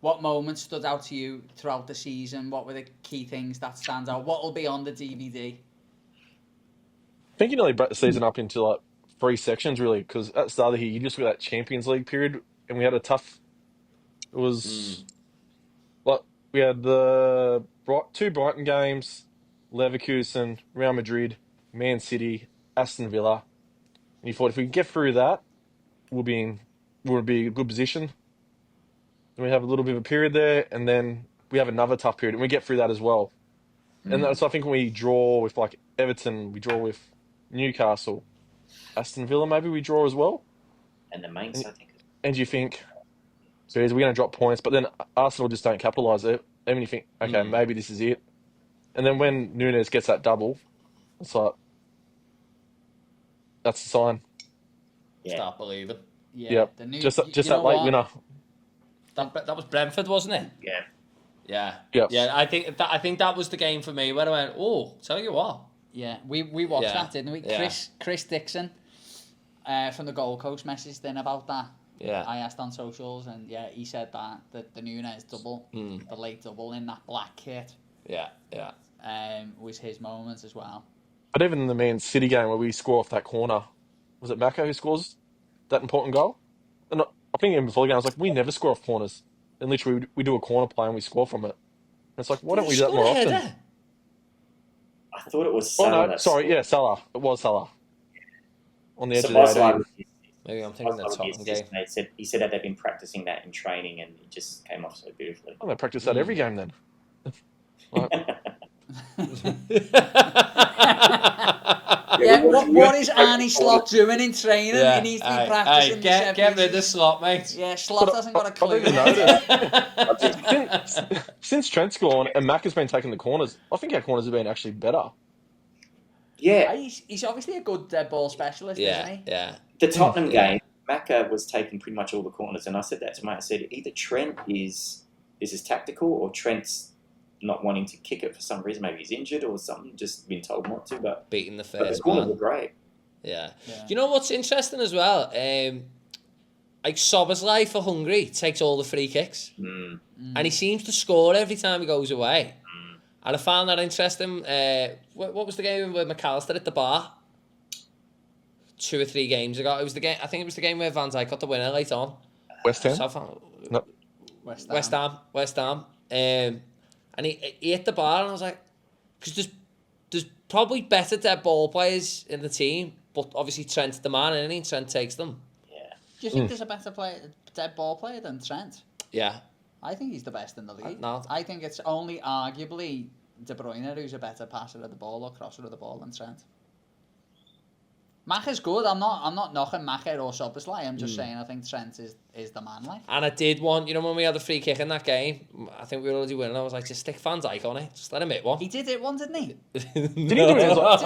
S1: what moments stood out to you throughout the season? What were the key things that stand out? What will be on the DVD?
S5: I think you nearly broke the season up into like 3 sections, really, because at the start of the year, you just got that Champions League period, and we had a tough. It was like we had the two Brighton games, Leverkusen, Real Madrid, Man City, Aston Villa, and you thought if we could get through that, we'll be in a good position. Then we have a little bit of a period there, and then we have another tough period, and we get through that as well. And so I think when we draw with like Everton, we draw with Newcastle, Aston Villa, maybe we draw as well.
S6: And the mates, I think.
S5: And you think, so we're going to drop points, but then Arsenal just don't capitalise it. And you think, okay, maybe this is it. And then when Nunes gets that double, it's like, that's the sign.
S6: Yeah.
S2: Start believing.
S1: Yeah,
S5: Yep. Just that late winner.
S2: That was Brentford, wasn't it?
S6: Yeah.
S2: Yeah.
S5: Yep.
S2: Yeah, I think that was the game for me where I went, oh, tell you what.
S1: Yeah, we watched
S2: Yeah.
S1: that, didn't we?
S2: Yeah.
S1: Chris Dixon from the Gold Coast messaged in about that.
S2: Yeah.
S1: I asked on socials, and yeah, he said that the Nunes double, the late double in that black kit,
S2: Yeah.
S1: was his moment as well.
S5: But even in the Man City game where we score off that corner, was it Mako who scores that important goal? And I think even before the game, I was like, we never score off corners. And literally, we do a corner play and we score from it. And it's like, why don't we do that more often?
S6: I thought it was
S5: Oh,
S6: Salah.
S5: no, sorry, yeah, Salah. It was Salah. On the edge
S6: So
S5: of
S6: my
S5: the
S6: slide
S5: 18.
S6: was
S2: Maybe I'm thinking that Tottenham game.
S6: he said that they've been practicing that in training and it just came off so beautifully.
S5: Oh, they practice that every game then.
S1: Yeah, what is Arnie Slot doing in training?
S2: Yeah.
S1: He needs to be practicing.
S2: Get rid of Slot, mate.
S1: Yeah, Slot hasn't got a clue.
S5: I've even noticed, since Trent's gone and Mac has been taking the corners, I think our corners have been actually better.
S6: Yeah,
S1: He's obviously a good dead ball specialist, isn't he?
S2: Yeah.
S6: the Tottenham game, Macca was taking pretty much all the corners, and I said that to mate. I said either Trent is tactical or Trent's not wanting to kick it for some reason. Maybe he's injured or something, just been told not to. But
S2: Beating the
S6: the
S2: first
S6: corners
S2: man.
S6: were great.
S2: Yeah.
S1: Yeah.
S2: You know what's interesting as well? Like Soboslai for Hungary takes all the free kicks, and he seems to score every time he goes away. And I found that interesting. What was the game with McAllister at the bar? 2 or 3 games ago. It was the game. I think it was the game where Van Dijk got the winner late on.
S5: West Ham? No.
S1: West
S2: Ham. And he hit the bar, and I was like, because there's probably better dead ball players in the team, but obviously Trent's the man, and Trent takes them.
S6: Yeah.
S1: Do you think there's a better dead ball player than Trent?
S2: Yeah.
S1: I think he's the best in the league.
S2: No.
S1: I think it's only arguably De Bruyne who's a better passer of the ball or crosser of the ball than Trent. Macher's good. I'm not knocking Macher or Soboslai. I'm just saying I think Trent is the man. Like.
S2: And I did want, when we had the free kick in that game, I think we were already winning. I was like, just stick Van Dijk on it. Just let him hit one.
S1: He did hit one, didn't he?
S5: Did he do it?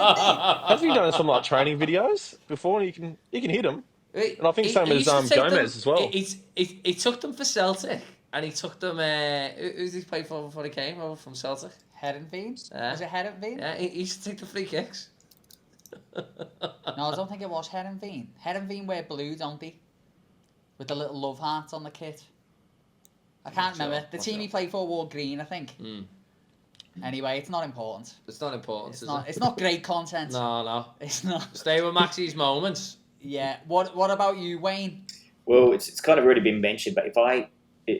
S5: Hasn't he done some like training videos before? And he can hit them. And I think same as Gomez as well.
S2: He took them for Celtic, and he took them. Who did he play for before he came over from Celtic?
S1: Herenveen? Was it Herenveen?
S2: Yeah, he used to take the free kicks.
S1: No, I don't think it was Herenveen. Herenveen wear blue, don't they? With the little love heart on the kit. I can't remember. The team he played for wore green, I think. Anyway, it's not important.
S2: It's not important, is it?
S1: It's not great content.
S2: No.
S1: It's not.
S2: Stay with Maxie's moments.
S1: Yeah. What about you, Wayne?
S6: Well, it's kind of already been mentioned, but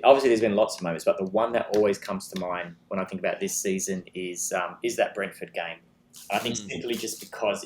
S6: obviously there's been lots of moments, but the one that always comes to mind when I think about this season is that Brentford game. And I think simply just because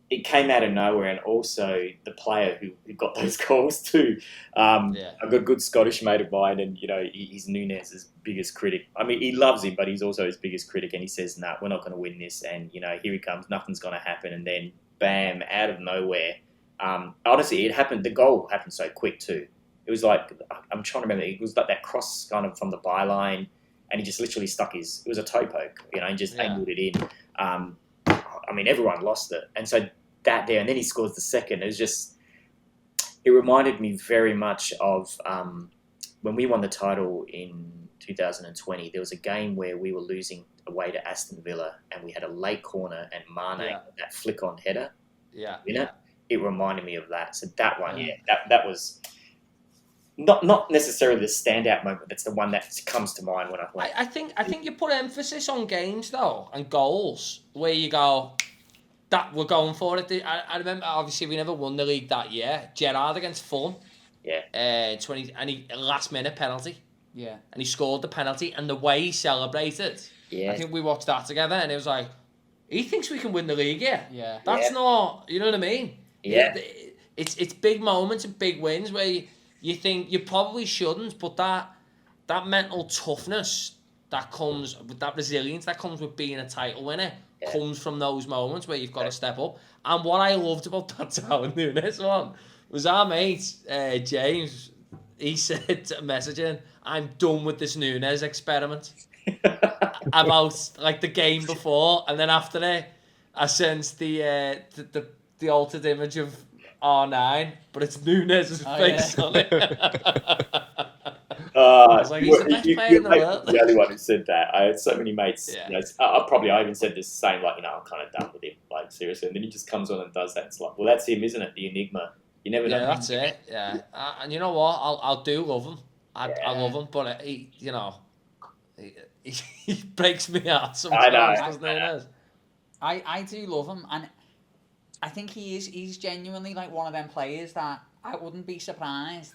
S6: it came out of nowhere, and also the player who got those goals too. I've got a good Scottish mate of mine, and he's Nunes' biggest critic. I mean, he loves him, but he's also his biggest critic, and he says, "Nah, we're not going to win this." And here he comes, nothing's going to happen, and then bam, out of nowhere. Honestly, it happened. The goal happened so quick too. It was like, I'm trying to remember, it was like that cross kind of from the byline, and he just literally stuck it was a toe poke, and just angled it in. I mean, everyone lost it. And so that there, and then he scores the second. It reminded me very much of when we won the title in 2020. There was a game where we were losing away to Aston Villa, and we had a late corner, and Mane, that flick on header, it reminded me of that. So that one, that was not necessarily the standout moment. That's the one that comes to mind when I think.
S2: I think you put emphasis on games though and goals where you go, that we're going for it. I remember obviously we never won the league that year. Gerrard against Fulham.
S6: Yeah.
S2: 20 and he last minute penalty.
S1: Yeah.
S2: And he scored the penalty, and the way he celebrated.
S6: Yeah.
S2: I think we watched that together, and it was like, he thinks we can win the league here.
S1: Yeah.
S2: That's not, you know what I mean?
S6: Yeah.
S2: It's big moments and big wins where you think you probably shouldn't, but that mental toughness that comes with that resilience that comes with being a title winner comes from those moments where you've got to step up. And what I loved about that Darwin Núñez one was our mate James. He said messaging, "I'm done with this Núñez experiment." About like the game before, and then after it, I sensed the altered image of R9, but it's Núñez's face on it. I was like, he's the best player in the world.
S6: The only one who said that. I had so many mates. Yeah. I even said this same, like, I'm kind of done with him, like, seriously. And then he just comes on and does that. It's like, well, that's him, isn't it? The enigma. You never know.
S2: Yeah, that's it. Yeah, and you know what? I'll do love him. I love him, but he breaks me out sometimes.
S1: I do love him, and I think he's genuinely like one of them players that I wouldn't be surprised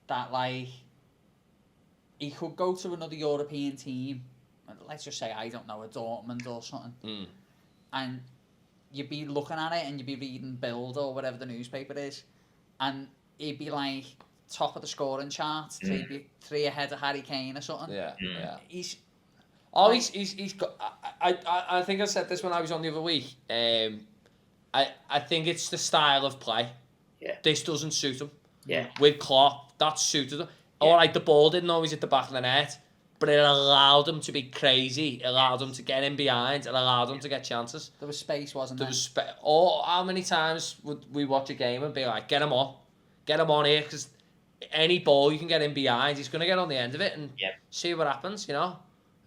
S1: that like he could go to another European team, let's just say, I don't know, a Dortmund or something, and you'd be looking at it and you'd be reading Bild or whatever the newspaper is, and he'd be like top of the scoring chart, three ahead of Harry Kane or something.
S2: Yeah.
S1: He's
S2: got. I think I said this when I was on the other week. I think it's the style of play.
S6: Yeah.
S2: This doesn't suit him.
S6: Yeah.
S2: With Klopp, that suited him.
S6: Yeah.
S2: All right, the ball didn't always hit the back of the net, but it allowed him to be crazy. It allowed him to get in behind. It allowed him to get chances.
S1: There was space, wasn't there?
S2: How many times would we watch a game and be like, get him on here, because any ball you can get in behind, he's going to get on the end of it and see what happens,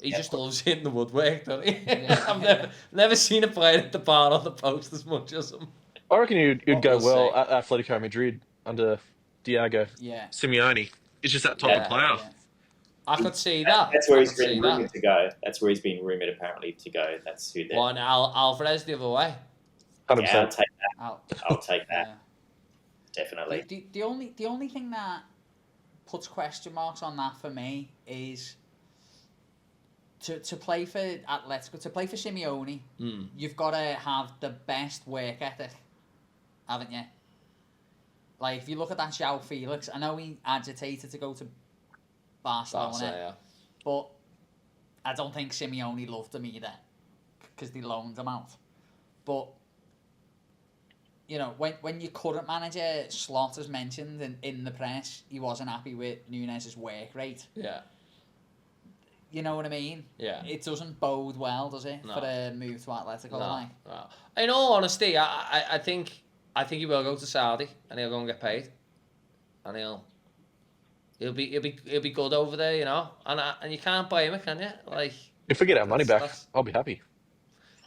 S2: He just loves hitting the woodwork, doesn't he? I've never seen a player hit the bar on the post as much as him.
S5: I reckon you'd go well at Atletico Madrid under Diego Simeone. He's just that type of player.
S1: Yeah.
S2: I could see that.
S6: That's where he's been rumoured to go. That's where he's been rumoured apparently to go. That's who they're...
S2: Well, and Alvarez the other way.
S5: 100%.
S6: Yeah, I'll take that. I'll take that. Definitely.
S1: The only thing that puts question marks on that for me is to play for Atletico, to play for Simeone, you've got to have the best work ethic, haven't you? Like, if you look at that João Felix, I know he agitated to go to Barcelona, but I don't think Simeone loved him either, because they loaned him out. But when your current manager Slot has mentioned in the press he wasn't happy with Núñez's work rate.
S2: Yeah.
S1: You know what I mean?
S2: Yeah.
S1: It doesn't bode well, does it, for a move to Atletico?
S2: No. In all honesty, I think he will go to Saudi and he'll go and get paid, and he'll be good over there, and you can't blame him, can you? Like,
S5: if we get our money back, I'll be happy.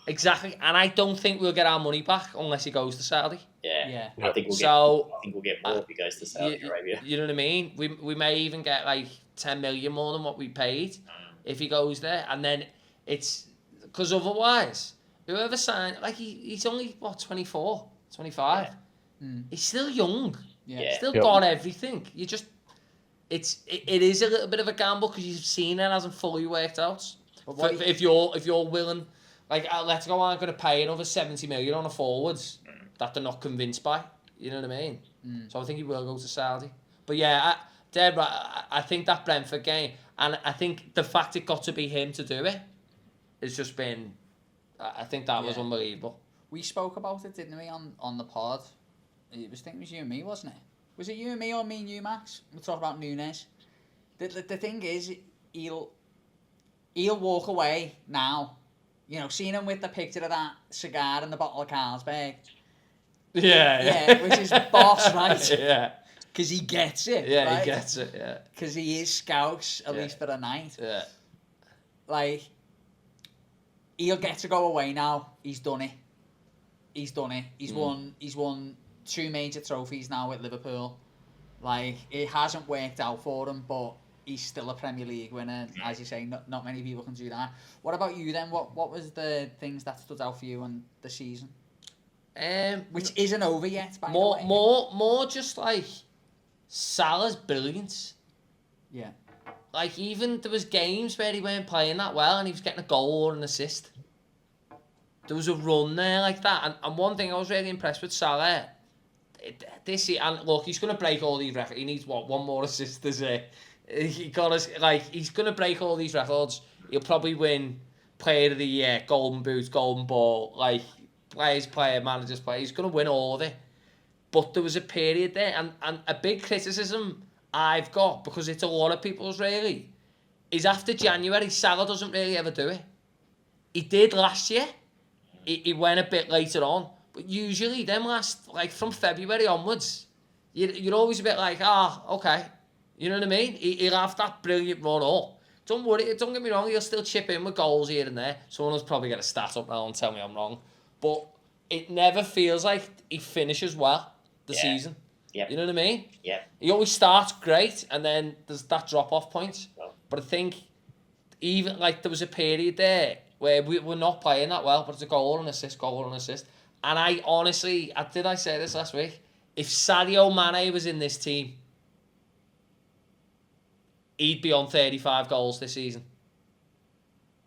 S2: Exactly, and I don't think we'll get our money back unless he goes to Saudi.
S6: Yeah. I think we'll get more if he goes to Saudi Arabia.
S2: You know what I mean? We may even get like 10 million more than what we paid if he goes there, and then it's because otherwise, whoever signed, like he's only 24, 25. He's still young.
S1: Yeah.
S2: Still got everything. You just it is a little bit of a gamble because you've seen it hasn't fully worked out. But if you're willing. Like, Atletico aren't going to pay another 70 million on a forwards that they're not convinced by. You know what I mean? So I think he will go to Saudi. But yeah, I think that Brentford game, and I think the fact it got to be him to do it, has just been, I think that was unbelievable.
S1: We spoke about it, didn't we, on the pod? It was you and me, wasn't it? Was it you and me or me and you, Max? We'll talk about Nunes. The thing is, he'll walk away now. You know, seeing him with the picture of that cigar and the bottle of Carlsberg.
S2: Yeah.
S1: Which is boss, right?
S2: Yeah.
S1: Because he gets it,
S2: Yeah,
S1: right?
S2: he gets it, yeah.
S1: Because he is Scouse, at
S2: Yeah.
S1: least for a night.
S2: Yeah.
S1: Like, he'll get to go away now. He's done it. He's won 2 major trophies now at Liverpool. Like, it hasn't worked out for him, but he's still a Premier League winner. As you say, not many people can do that. What about you then? What was the things that stood out for you in the season? Which isn't over yet, by the way.
S2: More just like Salah's brilliance.
S1: Yeah.
S2: Like, even there was games where he weren't playing that well and he was getting a goal or an assist. There was a run there like that. And one thing I was really impressed with Salah this year, and look, he's going to break all these records. He needs, one more assist this year. He's going to break all these records. He'll probably win Player of the Year, Golden Boot, Golden Ball, like Players Player, Managers Player. He's going to win all of it. But there was a period there, and a big criticism I've got, because it's a lot of people's really, is after January, Salah doesn't really ever do it. He did last year. He went a bit later on. But usually, them last, like from February onwards, you're always a bit like, okay. You know what I mean? He'll have that brilliant run up. Don't worry, don't get me wrong, he'll still chip in with goals here and there. Someone will probably get a stat up now and tell me I'm wrong. But it never feels like he finishes well the season.
S6: Yep.
S2: You know what I mean?
S6: Yeah.
S2: He always starts great, and then there's that drop-off point.
S6: Well.
S2: But I think even, like, there was a period there where we were not playing that well, but it's a goal and assist. And I honestly, did I say this last week? If Sadio Mane was in this team, he'd be on 35 goals this season.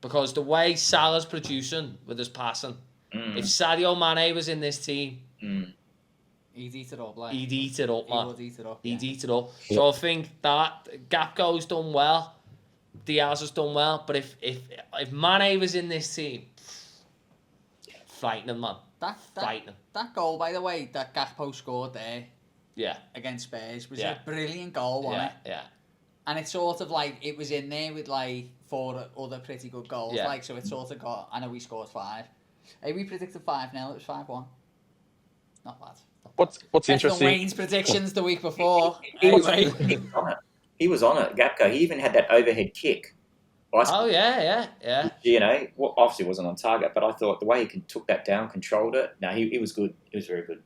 S2: Because the way Salah's producing with his passing, if Sadio Mane was in this team,
S1: he'd eat it up, like.
S2: he'd eat it up, man.
S1: He would eat it up.
S2: He'd eat it up. So I think that Gakpo's done well, Diaz has done well, but if Mane was in this team, frightening, man. Frightening.
S1: That goal, by the way, that Gakpo scored there
S2: Yeah.
S1: against Spurs was a brilliant goal, wasn't it?
S2: Yeah.
S1: And it's sort of like, it was in there with like 4 other pretty good goals,
S2: Yeah.
S1: like, so it sort of got, I know we scored 5. Hey, we predicted 5-0, it was 5-1. Not bad.
S5: What's
S1: Better than
S5: interesting?
S1: Wayne's predictions the week before.
S6: He was
S1: Anyway.
S6: on it. He was on it, Gapco. He even had that overhead kick.
S2: Oh, yeah.
S6: You know, well, obviously wasn't on target, but I thought the way he took that down, controlled it. No, he was good. He was very good.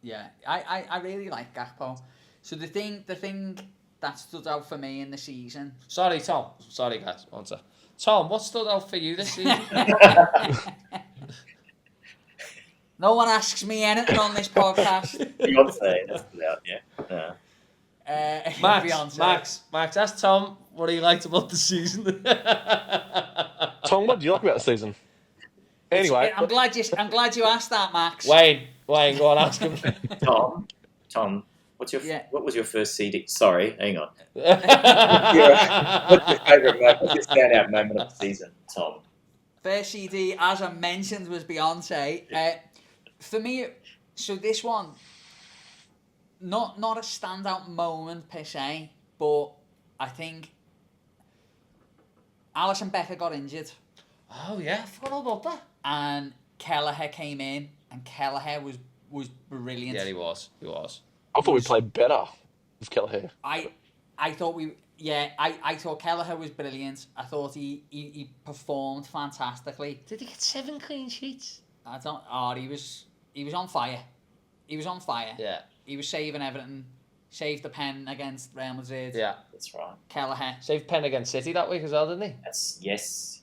S1: Yeah, I really like Gakpo. So the thing that stood out for me in the season.
S2: Sorry, Tom. Sorry, guys. One sec. Tom, what stood out for you this season?
S1: No one asks me anything on this podcast.
S6: Beyonce, that's about, yeah.
S1: Beyonce.
S2: Max, ask Tom what he liked about the season.
S5: Tom, what do you like about the season? Anyway,
S1: I'm glad you asked that, Max.
S2: Wayne, go on, ask him.
S6: Tom, what was your first CD? Sorry, hang on.
S2: Yeah.
S6: What's your favourite moment? What's your standout moment of the season, Tom?
S1: First CD, as I mentioned, was Beyonce. For me, so this one, not a standout moment per se, but I think Alison Becker got injured.
S2: Oh yeah, I forgot all about that.
S1: And Kelleher came in, and Kelleher was brilliant.
S2: Yeah, he was.
S5: I thought we played better with Kelleher.
S1: I thought Kelleher was brilliant. I thought he performed fantastically.
S2: Did he get 7 clean sheets?
S1: He was on fire.
S2: Yeah.
S1: He was saving everything. Saved the pen against Real Madrid.
S2: Yeah.
S6: That's right.
S1: Kelleher.
S2: Saved pen against City that week as well, didn't he?
S6: Yes.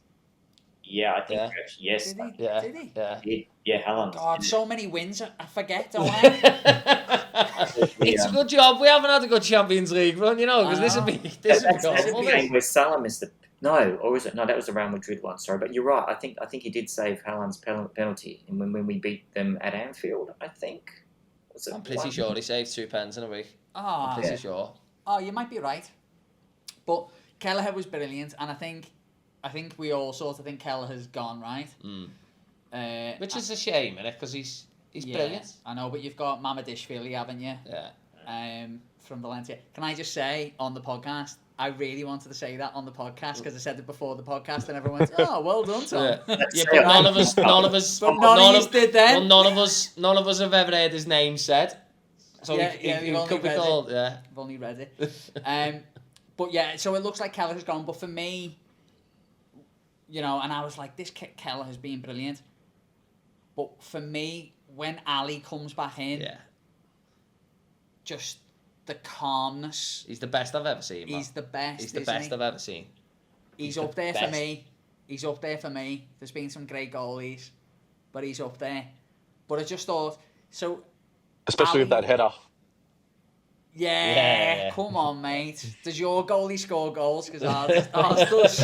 S6: Yeah, I think yes.
S1: Did he?
S2: Yeah.
S1: Did he?
S2: Yeah.
S6: Yeah, Helen.
S1: God, so many wins. I forget, don't I?
S2: It's a good job we haven't had a good Champions League run, because this would be
S6: That's
S2: gone.
S6: the game where Salah missed the. No, or is it? No, that was the Real Madrid one. Sorry, but you're right. I think he did save Haaland's penalty, and when we beat them at Anfield, I think.
S2: I'm pretty sure he saved 2 pens in a week.
S1: I'm
S2: pretty sure.
S1: Oh, you might be right. But Kelleher was brilliant, and I think we all sort of think Kelleher's gone, right?
S2: Which is a shame, innit? Because he's brilliant.
S1: I know, but you've got Mamadishvili, haven't you?
S2: Yeah.
S1: from Valencia. Can I just say on the podcast, I really wanted to say that on the podcast because I said it before the podcast and everyone went, "Oh, well done, Tom."
S2: Yeah, but none of us,
S1: But none of us did then.
S2: Well, none of us have ever heard his name said. So he
S1: we've
S2: could be called. Yeah,
S1: I've only read it. But yeah, so it looks like Keller has gone. But for me, you know, and I was like, this Keller has been brilliant. But for me, when Ali comes back in, just the calmness.
S2: He's the best I've ever seen, man.
S1: He's the best.
S2: He's the best I've ever seen.
S1: He's up there for me. He's up there for me. There's been some great goalies, but he's up there. But I just thought, so...
S5: Especially with that header.
S1: Yeah, come on, mate. Does your goalie score goals? Because ours does.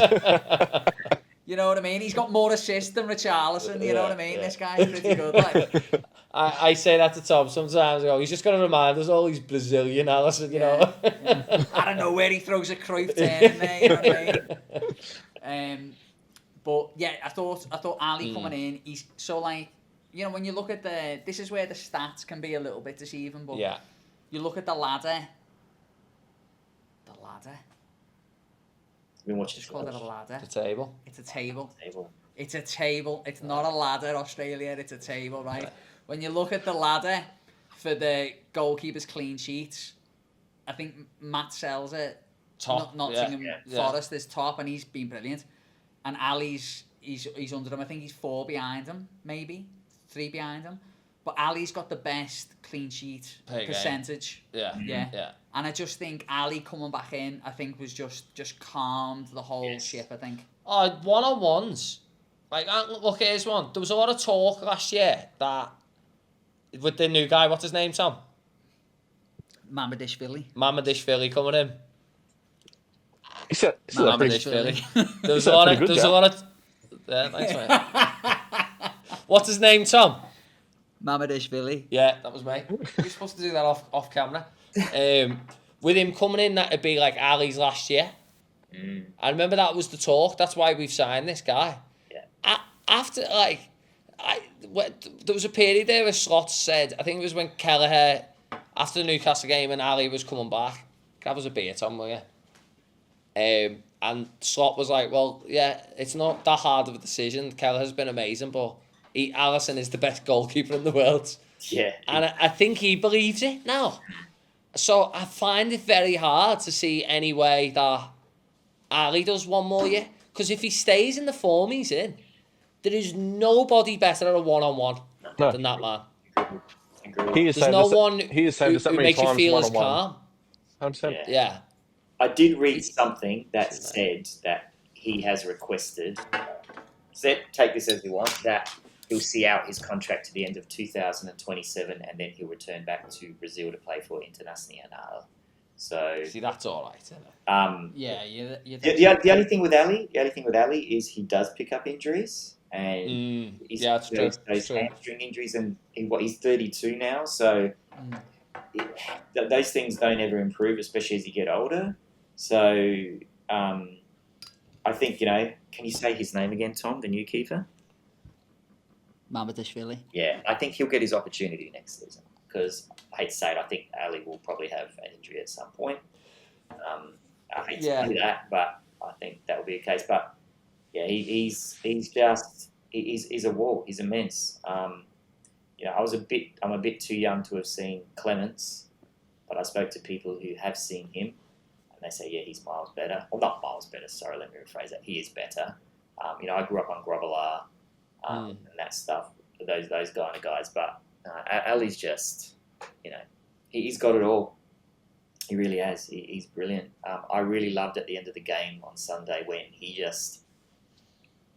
S1: You know what I mean? He's got more assists than Richarlison, you know what I mean? This guy's pretty good. Like.
S2: I say that to Tom sometimes. I go, he's just got to remind us all he's Brazilian, Alison, you know.
S1: I don't know where he throws a Cruyff turn in there, you know what I mean? But yeah, I thought Ali coming in, he's so like, you know, when you look at this is where the stats can be a little bit deceiving, but you look at the ladder.
S6: I've been watching.
S1: Just call it a ladder.
S2: The table.
S1: It's a table.
S6: Table.
S1: It's a table. It's not a ladder, Australia. It's a table, right? When you look at the ladder for the goalkeeper's clean sheets, I think Matt sells it.
S2: Top.
S1: Nottingham Forest is top, and he's been brilliant. And Ali's he's under him. I think he's 4 behind him, maybe 3 behind him. But Ali's got the best clean sheet percentage. Yeah. And I just think Ali coming back in, I think was just calmed the whole ship, I think.
S2: Oh, one-on-ones. Like, look, here's one. There was a lot of talk last year that, with the new guy, what's his name, Tom?
S1: Mamadishvili
S2: coming in.
S5: He said
S2: Mamadishvili. There was a lot of... Yeah, thanks, mate. What's his name, Tom?
S1: Mamadishvili.
S2: Yeah, that was me. You're supposed to do that off camera. With him coming in, that'd be like Ali's last year. I remember that was the talk. That's why we've signed this guy. Yeah. After, like, there was a period there where Slot said, I think it was when Kelleher, after the Newcastle game and Ali was coming back, that was a beer, Tom, will you? And Slot was like, well, yeah, it's not that hard of a decision. Kelleher's been amazing, but Alisson is the best goalkeeper in the world.
S6: Yeah.
S2: And I think he believes it now. So I find it very hard to see any way that Ali does one more year. Because if he stays in the form he's in, there is nobody better at a one-on-one than that man.
S5: There's no one who makes you feel as calm. 100%.
S2: Yeah.
S6: I did read something that said that he has requested, take this as you want, that he'll see out his contract to the end of 2027 and then he'll return back to Brazil to play for Internacional. So
S2: see, that's all right, isn't it?
S6: The only thing with Ali is he does pick up injuries and
S2: that's true.
S6: Those hamstring injuries, and he's 32 now, so those things don't ever improve, especially as you get older. So I think, can you say his name again, Tom, the new keeper?
S1: Mamadishvili.
S6: Yeah, I think he'll get his opportunity next season because I hate to say it, I think Ali will probably have an injury at some point. I hate to say that, but I think that will be the case. But yeah, he's a wall. He's immense. I'm a bit too young to have seen Clements, but I spoke to people who have seen him, and they say, yeah, he's miles better. Well, not miles better. Sorry, let me rephrase that. He is better. I grew up on Grobbelaar. And that stuff, those kind of guys. But Ali's just, he's got it all. He really has. He's brilliant. I really loved at the end of the game on Sunday when he just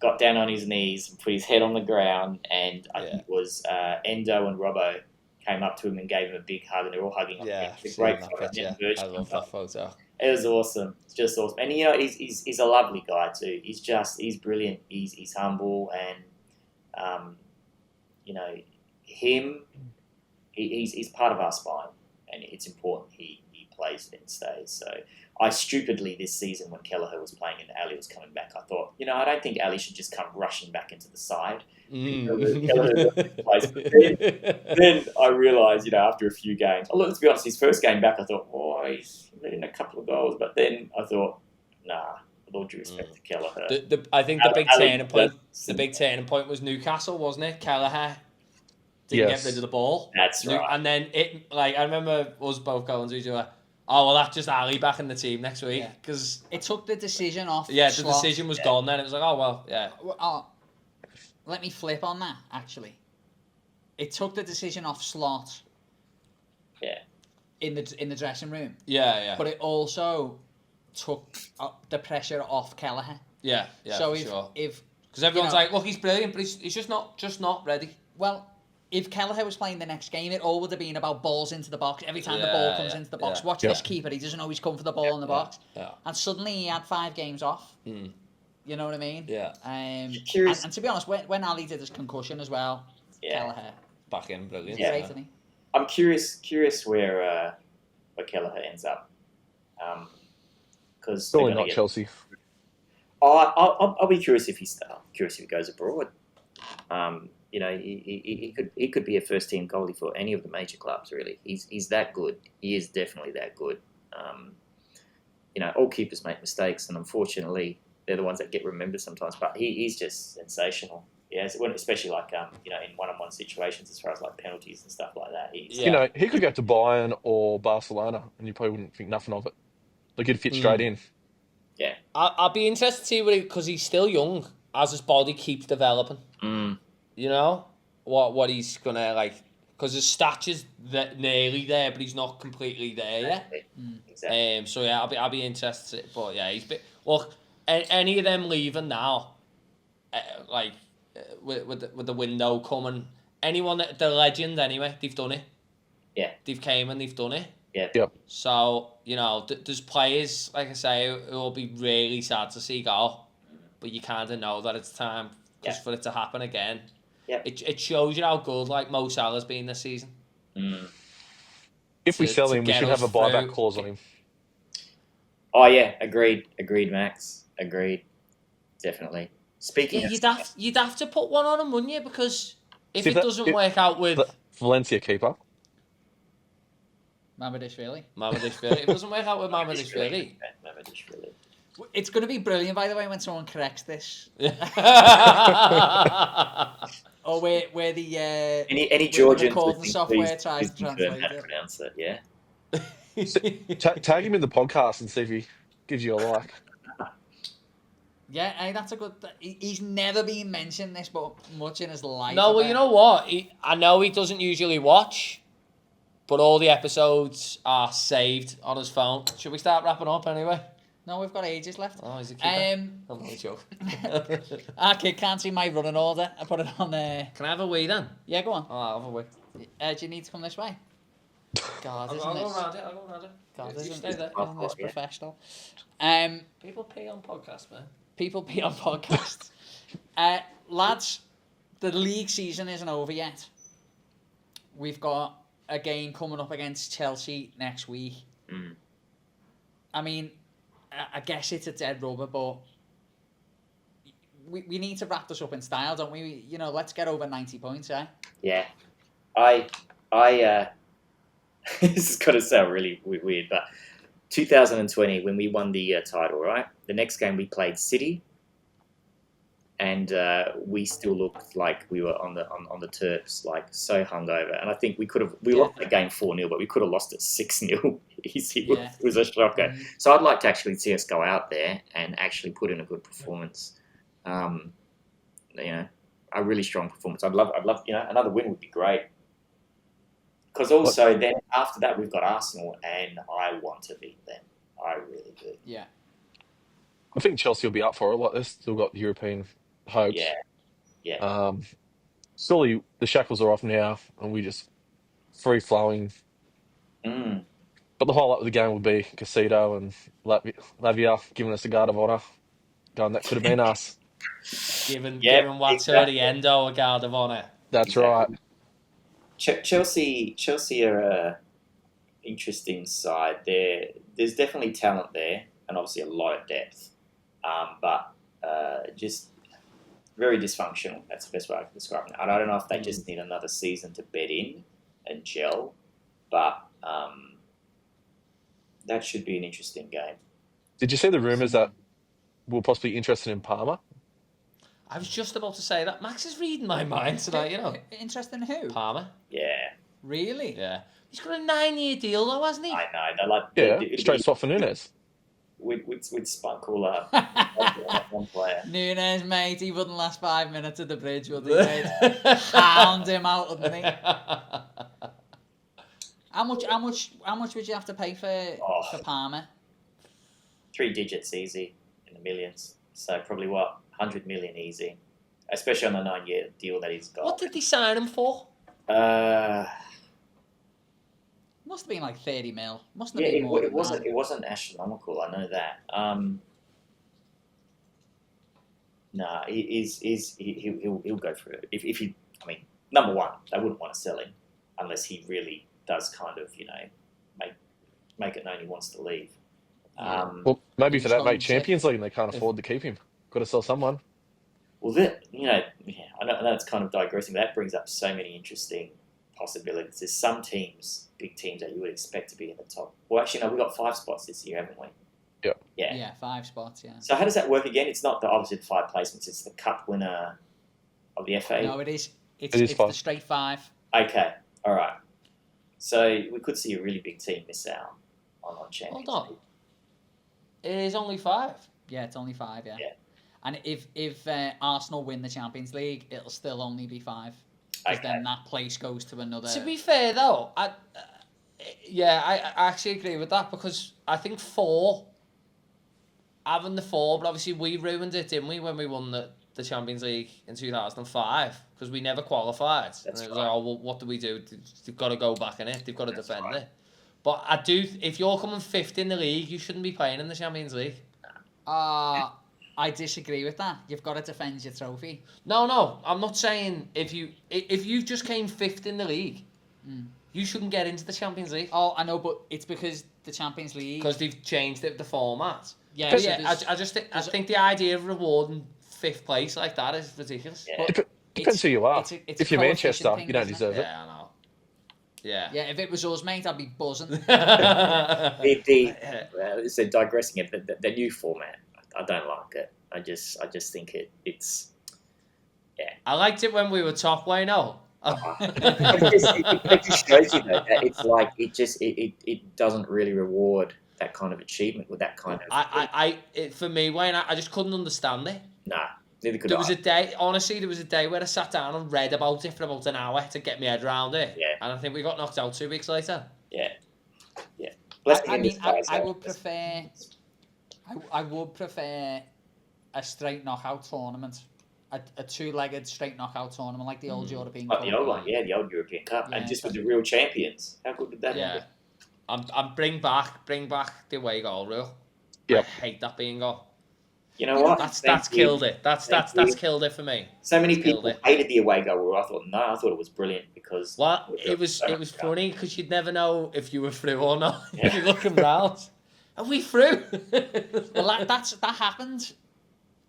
S6: got down on his knees and put his head on the ground, and I think it was Endo and Robbo came up to him and gave him a big hug, and they're all hugging on him. It's a great photo.
S2: I love that photo.
S6: It was awesome. It's just awesome. And he's a lovely guy too. He's brilliant. He's humble, and he's part of our spine, and it's important he plays and stays. So I stupidly this season when Kelleher was playing and Ali was coming back, I thought, I don't think Ali should just come rushing back into the side. Place. Then I realised, after a few games, let's be honest, his first game back, I thought, he's in a couple of goals. But then I thought, nah, with all due respect to Kelleher.
S2: I think the big turning point. The big turning point was Newcastle, wasn't it? Kelleher didn't get rid of the ball.
S6: That's right.
S2: And then I remember us both going to each other. Oh, well, that's just Ali back in the team next week because
S1: it took the decision off.
S2: Yeah, the
S1: Slot.
S2: decision was gone. Then it was like, oh well, yeah.
S1: Let me flip on that. Actually, it took the decision off Slot.
S6: Yeah.
S1: In the dressing room.
S2: Yeah.
S1: But it also took the pressure off Kelleher.
S2: Yeah.
S1: So
S2: if because everyone's like, look, he's brilliant, but he's just not ready.
S1: Well, if Kelleher was playing the next game, it all would have been about balls into the box. Every time the ball comes into the box, watch this keeper. He doesn't always come for the ball in the box.
S2: Yeah.
S1: And suddenly he had 5 games off. You know what I mean?
S2: Yeah.
S1: And to be honest, when Ali did his concussion as well, Kelleher
S2: back in brilliant.
S1: Great, isn't he?
S6: I'm curious where Kelleher ends up. Because
S5: Probably not Chelsea.
S6: I'll be curious if he goes abroad. He could be a first team goalie for any of the major clubs. Really, he's that good. He is definitely that good. All keepers make mistakes, and unfortunately, they're the ones that get remembered sometimes. But he's just sensational. Yeah, especially like in one-on-one situations, as far as like penalties and stuff like that.
S5: He could go to Bayern or Barcelona, and you probably wouldn't think nothing of it. Like he'd fit straight in.
S6: Yeah,
S2: I'll be interested to see because he's still young. As his body keeps developing, what he's gonna like. Because his stature's nearly there, but he's not completely there yet.
S6: Exactly.
S2: So yeah, I'll be interested. But yeah, look. Any of them leaving now, with the window coming, anyone the legend anyway, they've done it.
S6: Yeah,
S2: they've came and they've done it.
S6: Yeah.
S5: Yep.
S2: So there's players like I say who will be really sad to see go, but you kind of know that it's time for it to happen again.
S6: Yeah.
S2: It shows you how good like Mo Salah's been this season.
S5: If we sell him, we should have a buyback clause on him.
S6: Oh yeah, agreed, Max. Agreed, definitely. Speaking,
S2: you'd have to put one on him, wouldn't you? Because if it doesn't work out with
S5: Valencia keeper,
S1: Mamadishvili.
S2: If it doesn't work out with Mamadishvili,
S1: it's going to be brilliant, by the way, when someone corrects this. Or where the
S6: any Georgian
S1: software tries to translate
S6: how to pronounce it. Yeah.
S5: Tag him in the podcast and see if he gives you a like.
S1: Yeah, hey, that's a good. He's never been mentioned this, but much in his life.
S2: No, well, you know what? I know he doesn't usually watch, but all the episodes are saved on his phone. Should we start wrapping up anyway?
S1: No, we've got ages left.
S2: Oh, he's a keeper. I'm only joking.
S1: Our kid can't see my running order. I put it on there.
S2: Can I have a wee then?
S1: Yeah, go on.
S2: Oh, I'll have a wee.
S1: Do you need to come this way? God,
S2: I'll go around it.
S1: God, isn't this professional?
S2: People pee on podcasts, man.
S1: People pee on podcasts. Lads, the league season isn't over yet. We've got a game coming up against Chelsea next week. I mean, I guess it's a dead rubber, but we need to wrap this up in style, don't we? Let's get over 90 points, eh?
S6: Yeah. I this is going to sound really weird, but 2020, when we won the title, right? The next game we played City, and we still looked like we were on the Terps, like so hungover. And I think we lost the game 4-0, but we could have lost it 6-0 easy. It was a shocker. So I'd like to actually see us go out there and actually put in a good performance. A really strong performance. I'd love. Another win would be great. Because also then after that we've got Arsenal, and I want to beat them. I really do.
S1: Yeah.
S5: I think Chelsea will be up for it. Like they've still got European hopes.
S6: Yeah.
S5: Surely the shackles are off now, and we just free flowing. But the highlight of the game would be Casito and Lavia giving us a guard of honour. Going, that could have been us.
S2: Giving Watford Endo a guard of honour.
S5: That's right.
S6: Chelsea are interesting side. There's definitely talent there, and obviously a lot of depth, but just very dysfunctional. That's the best way I can describe it. I don't know if they just need another season to bed in and gel, but that should be an interesting game.
S5: Did you see the rumours that we're possibly interested in Palmer?
S2: I was just about to say that. Max is reading my mind tonight, you know.
S1: Interesting who?
S2: Palmer.
S6: Yeah,
S1: Really?
S2: Yeah. He's got a 9-year deal though, hasn't he?
S6: I know. They like
S5: Yeah, straight swap for Nunes.
S6: with Spunkula, one player.
S1: Nunes, mate, he wouldn't last 5 minutes at the bridge, would he, mate? Hound him out, wouldn't he? How much would you have to pay for Palmer?
S6: 3 digits easy in the millions. So probably 100 million easy, especially on the 9-year deal that he's got.
S2: What did they sign him for?
S1: Must have been like 30 mil. Mustn't
S6: Yeah,
S1: have been more
S6: it
S1: than
S6: wasn't.
S1: that.
S6: It wasn't astronomical. I know that. Nah, he'll go for it. If he, I mean, number one, they wouldn't want to sell him unless he really does kind of, make it known he wants to leave.
S5: Well, maybe for that, mate,
S1: He's
S5: Champions League, and they can't afford to keep him. Got to sell someone.
S6: Well, that I know it's kind of digressing, but that brings up so many interesting possibilities. There's some teams, big teams, that you would expect to be in the top. Well, actually, no, we've got 5 spots this year, haven't we?
S5: Yeah.
S6: Yeah.
S1: Yeah, 5 spots, yeah.
S6: So how does that work again? It's not obviously the 5 placements. It's the cup winner of the FA.
S1: No, it is. It's
S5: It is
S1: the
S5: 5.
S1: straight 5.
S6: Okay. All right. So we could see a really big team miss out on Champions
S2: Hold on.
S6: League.
S2: It is only 5.
S1: Yeah, it's only 5, yeah.
S6: Yeah.
S1: And if Arsenal win the Champions League, it'll still only be 5. Because
S6: Okay.
S1: then that place goes to another...
S2: To be fair though, I actually agree with that because I think 4, having the 4, but obviously we ruined it, didn't we, when we won the Champions League in 2005 because we never qualified.
S6: That's
S2: and it was
S6: right.
S2: like, oh, well, what do we do? They've got to go back in it. They've got to
S6: That's
S2: defend
S6: right.
S2: it. But I do, if you're coming 5th in the league, you shouldn't be playing in the Champions League.
S1: I disagree with that. You've got to defend your trophy.
S2: No, I'm not saying if you just came 5th in the league, you shouldn't get into the Champions League.
S1: Oh, I know, but it's because the Champions League...
S2: Because they've changed the format.
S1: Yeah,
S2: But
S1: so
S2: yeah,
S1: there's-
S2: I think the idea of rewarding 5th place like that is ridiculous.
S6: Yeah.
S5: Depends who you are.
S1: it's a
S5: If you're
S1: coefficient
S5: Manchester,
S1: thing,
S5: you don't
S1: isn't it?
S5: deserve it.
S2: Yeah, I know. Yeah.
S1: Yeah, if it was us, mate, I'd be buzzing.
S6: So digressing it, the new format, I don't like it. I just think it's
S2: I liked it when we were top way now.
S6: it just shows you that it's like it doesn't really reward that kind of achievement with that kind of.
S2: For me, Wayne, I just couldn't understand it.
S6: Nah, neither could
S2: There
S6: I.
S2: was a day, honestly, where I sat down and read about it for about an hour to get my head around it.
S6: Yeah.
S2: And I think we got knocked out 2 weeks later.
S6: Yeah. Let's
S1: I
S6: begin
S1: mean,
S6: this, guys.
S1: I would prefer... I would prefer a straight knockout tournament. A 2-legged straight knockout tournament like the old European
S6: Like
S1: Cup.
S6: the old one, yeah, the old European Cup,
S1: Yeah,
S6: and just with the real champions. How good would that
S2: Yeah.
S6: be?
S2: I'm bring back the away goal rule.
S5: Yep.
S2: I hate that being goal.
S6: You know what?
S2: That's
S6: Thank you.
S2: killed it. That's
S6: you.
S2: killed it for me.
S6: So many
S2: It's
S6: people
S2: killed it.
S6: hated the away goal rule. I thought it was brilliant because
S2: Well, it was
S6: so much fun.
S2: funny because you'd never know if you were through or not.
S6: Yeah.
S2: If you're looking round. Are we through?
S1: Well, that happened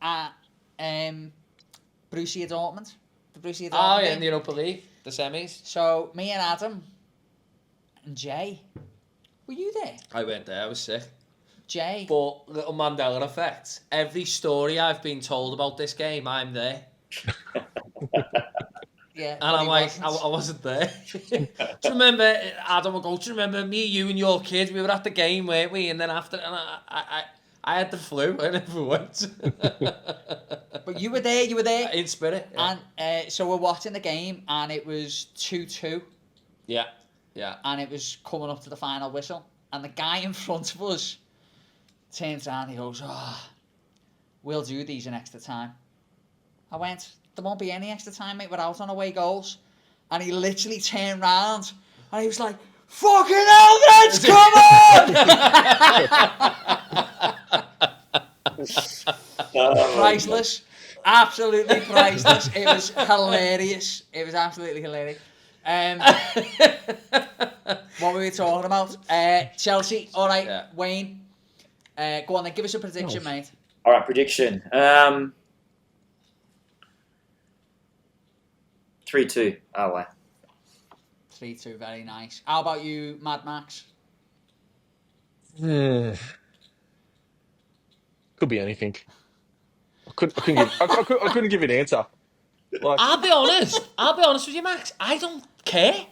S1: at Borussia Dortmund. The Borussia Dortmund
S2: Oh yeah,
S1: game.
S2: in the Europa League, the semis.
S1: So me and Adam and Jay, were you there?
S2: I went there. I was sick.
S1: Jay,
S2: But little Mandela effect. Every story I've been told about this game, I'm there,
S1: yeah,
S2: and
S1: but
S2: I'm
S1: he
S2: like,
S1: wasn't.
S2: I wasn't there. Do you remember? Adam will go. Do you remember me, you, and your kids? We were at the game, weren't we? And then after, and I had the flu. I never went.
S1: But you were there. You were there.
S2: In spirit. Yeah.
S1: And so we're watching the game, and it was 2-2,
S2: Yeah.
S1: and it was coming up to the final whistle, and the guy in front of us turns around, he goes, "Oh, we'll do these in extra time." I went, "There won't be any extra time, mate. We're out on away goals." And he literally turned round, and he was like, "Fucking hell, Reds, come on!" Priceless. Absolutely priceless. It was hilarious. It was absolutely hilarious. What were we talking about? Chelsea. All right,
S2: Yeah.
S1: Wayne. Go on then. Give us a prediction, mate.
S6: All right, prediction. 3-2. Oh, wow.
S1: 3-2. Very nice. How about you, Mad Max?
S5: Could be anything. I couldn't give you an answer. Like,
S2: I'll be honest with you, Max. I don't care.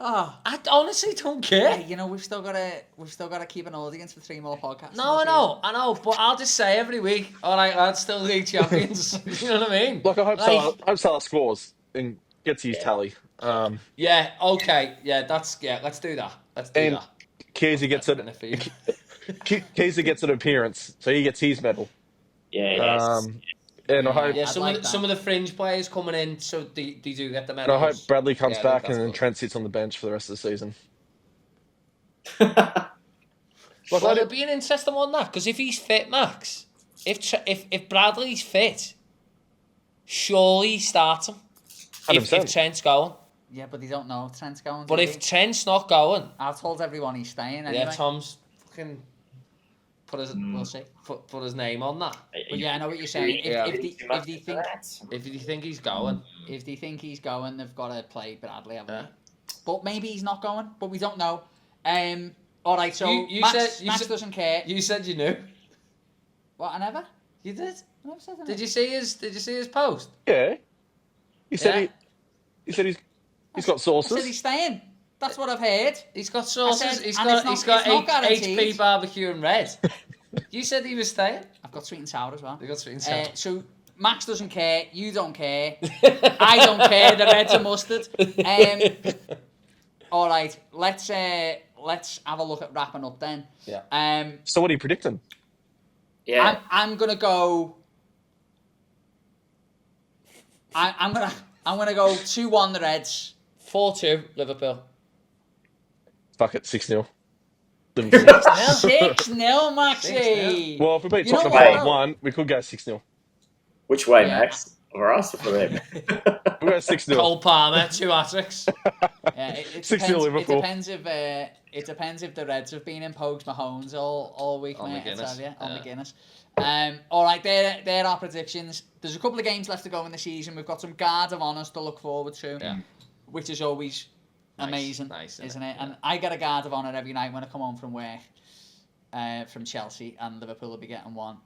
S1: Oh,
S2: I honestly don't
S1: yeah,
S2: care.
S1: you know we've still got to keep an audience for 3 more podcasts.
S2: No, I know, but I'll just say every week, all right, lads, still league champions. You know what I mean?
S5: I hope Salah scores and gets his tally.
S2: Yeah, okay, let's do that. Let's do
S5: And
S2: that.
S5: Keezy gets it.
S2: Benefit you.
S5: Keezy gets an appearance, so he gets his medal.
S6: Yeah, yes.
S5: And I hope
S2: Yeah,
S1: I'd
S2: some
S1: like
S2: of the,
S1: that.
S2: some of the fringe players coming in, so they do get the
S5: and I
S2: medals.
S5: hope Bradley comes
S2: Yeah, I think
S5: back
S2: that's
S5: and then
S2: good.
S5: Trent sits on the bench for the rest of the season.
S2: Well,
S5: I
S2: it'll
S5: did-
S2: be an interesting one, that, because if he's fit, Max, if Bradley's fit, surely he starts him. If
S5: 100%.
S2: Trent's going.
S1: Yeah, but they don't know Trent's going.
S2: But
S1: do
S2: if
S1: they?
S2: Trent's not going,
S1: I've told everyone he's staying anyway.
S2: yeah, Tom's fucking we'll see, put his name on that.
S1: But yeah, I know what you're saying.
S2: Yeah.
S1: If they think
S2: If you think he's going,
S1: he's going, they've got to play Bradley, haven't
S2: yeah.
S1: they? But maybe he's not going. But we don't know. All right. So
S2: You
S1: Max
S2: said-
S1: doesn't care.
S2: You said you knew.
S1: What? I never.
S2: You did.
S1: I never said that.
S2: Did you see his post?
S5: Yeah. He said
S2: Yeah.
S5: he's got
S1: I said
S5: sources.
S1: he's staying. That's what I've heard.
S2: He's got sauces.
S1: said-
S2: He's
S1: and
S2: got
S1: it's not-
S2: he's got
S1: it's not guaranteed.
S2: HP barbecue and red. You said he was staying.
S1: I've got sweet and sour as well.
S2: They got sweet and sour.
S1: So Max doesn't care. You don't care. I don't care. The reds are mustard. All right. Let's have a look at wrapping up then.
S2: Yeah.
S5: So what are you predicting?
S6: Yeah.
S1: I'm gonna go. I'm gonna go 2-1 the Reds.
S2: 4-2 Liverpool.
S5: Fuck it, 6-0.
S1: 6-0, Maxie.
S5: Well, if we beat
S1: You know
S5: Tottenham
S1: what?
S5: 5-1, we could go 6-0.
S6: Which way,
S1: Yeah.
S6: Max? For us or for them?
S5: We'll go 6-0.
S2: Cole Palmer, 2 hat-tricks.
S1: Yeah, it
S5: 6-0
S1: depends.
S5: Liverpool.
S1: It depends if the Reds have been in Pogues Mahomes all week,
S2: Or
S1: mate. I
S2: McGuinness,
S1: tell you, on
S2: yeah.
S1: McGuinness. All right, there are predictions. There's a couple of games left to go in the season. We've got some guard of honours to look forward to,
S2: Yeah.
S1: which is always amazing,
S2: nice,
S1: isn't
S2: isn't
S1: it?
S2: it?
S1: And I get a guard of honour every night when I come home from work, from Chelsea, and Liverpool will be getting one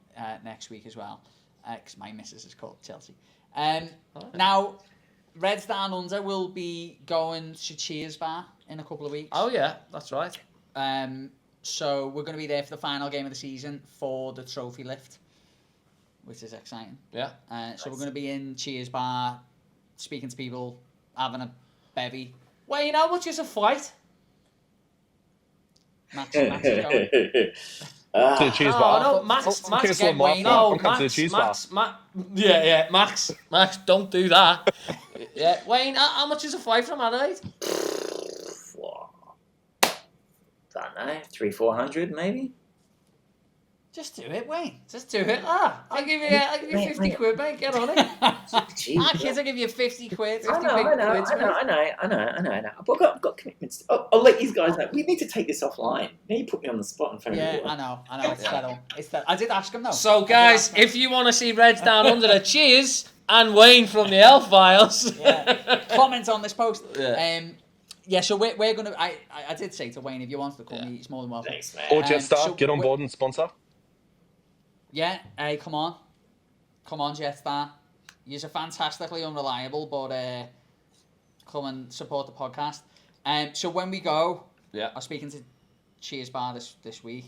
S1: next week as well, because my missus is called Chelsea. Now, Reds Down Under will be going to Cheers Bar in a couple of weeks.
S2: Oh yeah, that's right.
S1: So we're going to be there for the final game of the season for the trophy lift, which is exciting.
S2: Yeah.
S1: So we're going to be in Cheers Bar, speaking to people, having a bevy.
S2: Well, you know what is a fight?
S1: Max is going.
S5: To the cheese
S2: No,
S5: bar.
S2: no, Max,
S5: I'm
S2: Max,
S5: cancelling
S1: get
S5: my
S1: Wayne.
S5: flight.
S2: no,
S5: I'm coming to the
S2: Max,
S5: cheese
S2: Max,
S5: bar.
S2: yeah, Max, don't do that. Yeah, Wayne, how much is a fight from Adelaide?
S6: Don't know, 300-400 maybe.
S1: Just do it, Wayne.
S2: Just do it. I'll give you
S6: Mate,
S2: 50
S6: mate.
S2: quid, mate. Get on it.
S6: Jeez,
S1: Our kids will give you 50 quid. 50
S6: I know.
S1: quid, mate.
S6: But I've got commitments. I'll let these guys know. We need to take this offline. Now you put me on the spot in front of
S1: Yeah,
S6: everyone.
S1: I know. It's that. It's that. I did ask him though.
S2: So, guys, if you want to see Reds Down Under, the cheers and Wayne from the L Files.
S1: Yeah. Comment on this post.
S2: Yeah.
S1: Yeah, so we're gonna. I did say to Wayne, if you want to come, he's more than welcome.
S6: Thanks, man.
S5: Or Jetstar,
S1: so
S5: get on
S1: we-
S5: board and sponsor.
S1: Yeah, hey, come on, Jetstar. You're fantastically unreliable, but come and support the podcast. So when we go,
S2: Yeah.
S1: I'm speaking to Cheers Bar this week.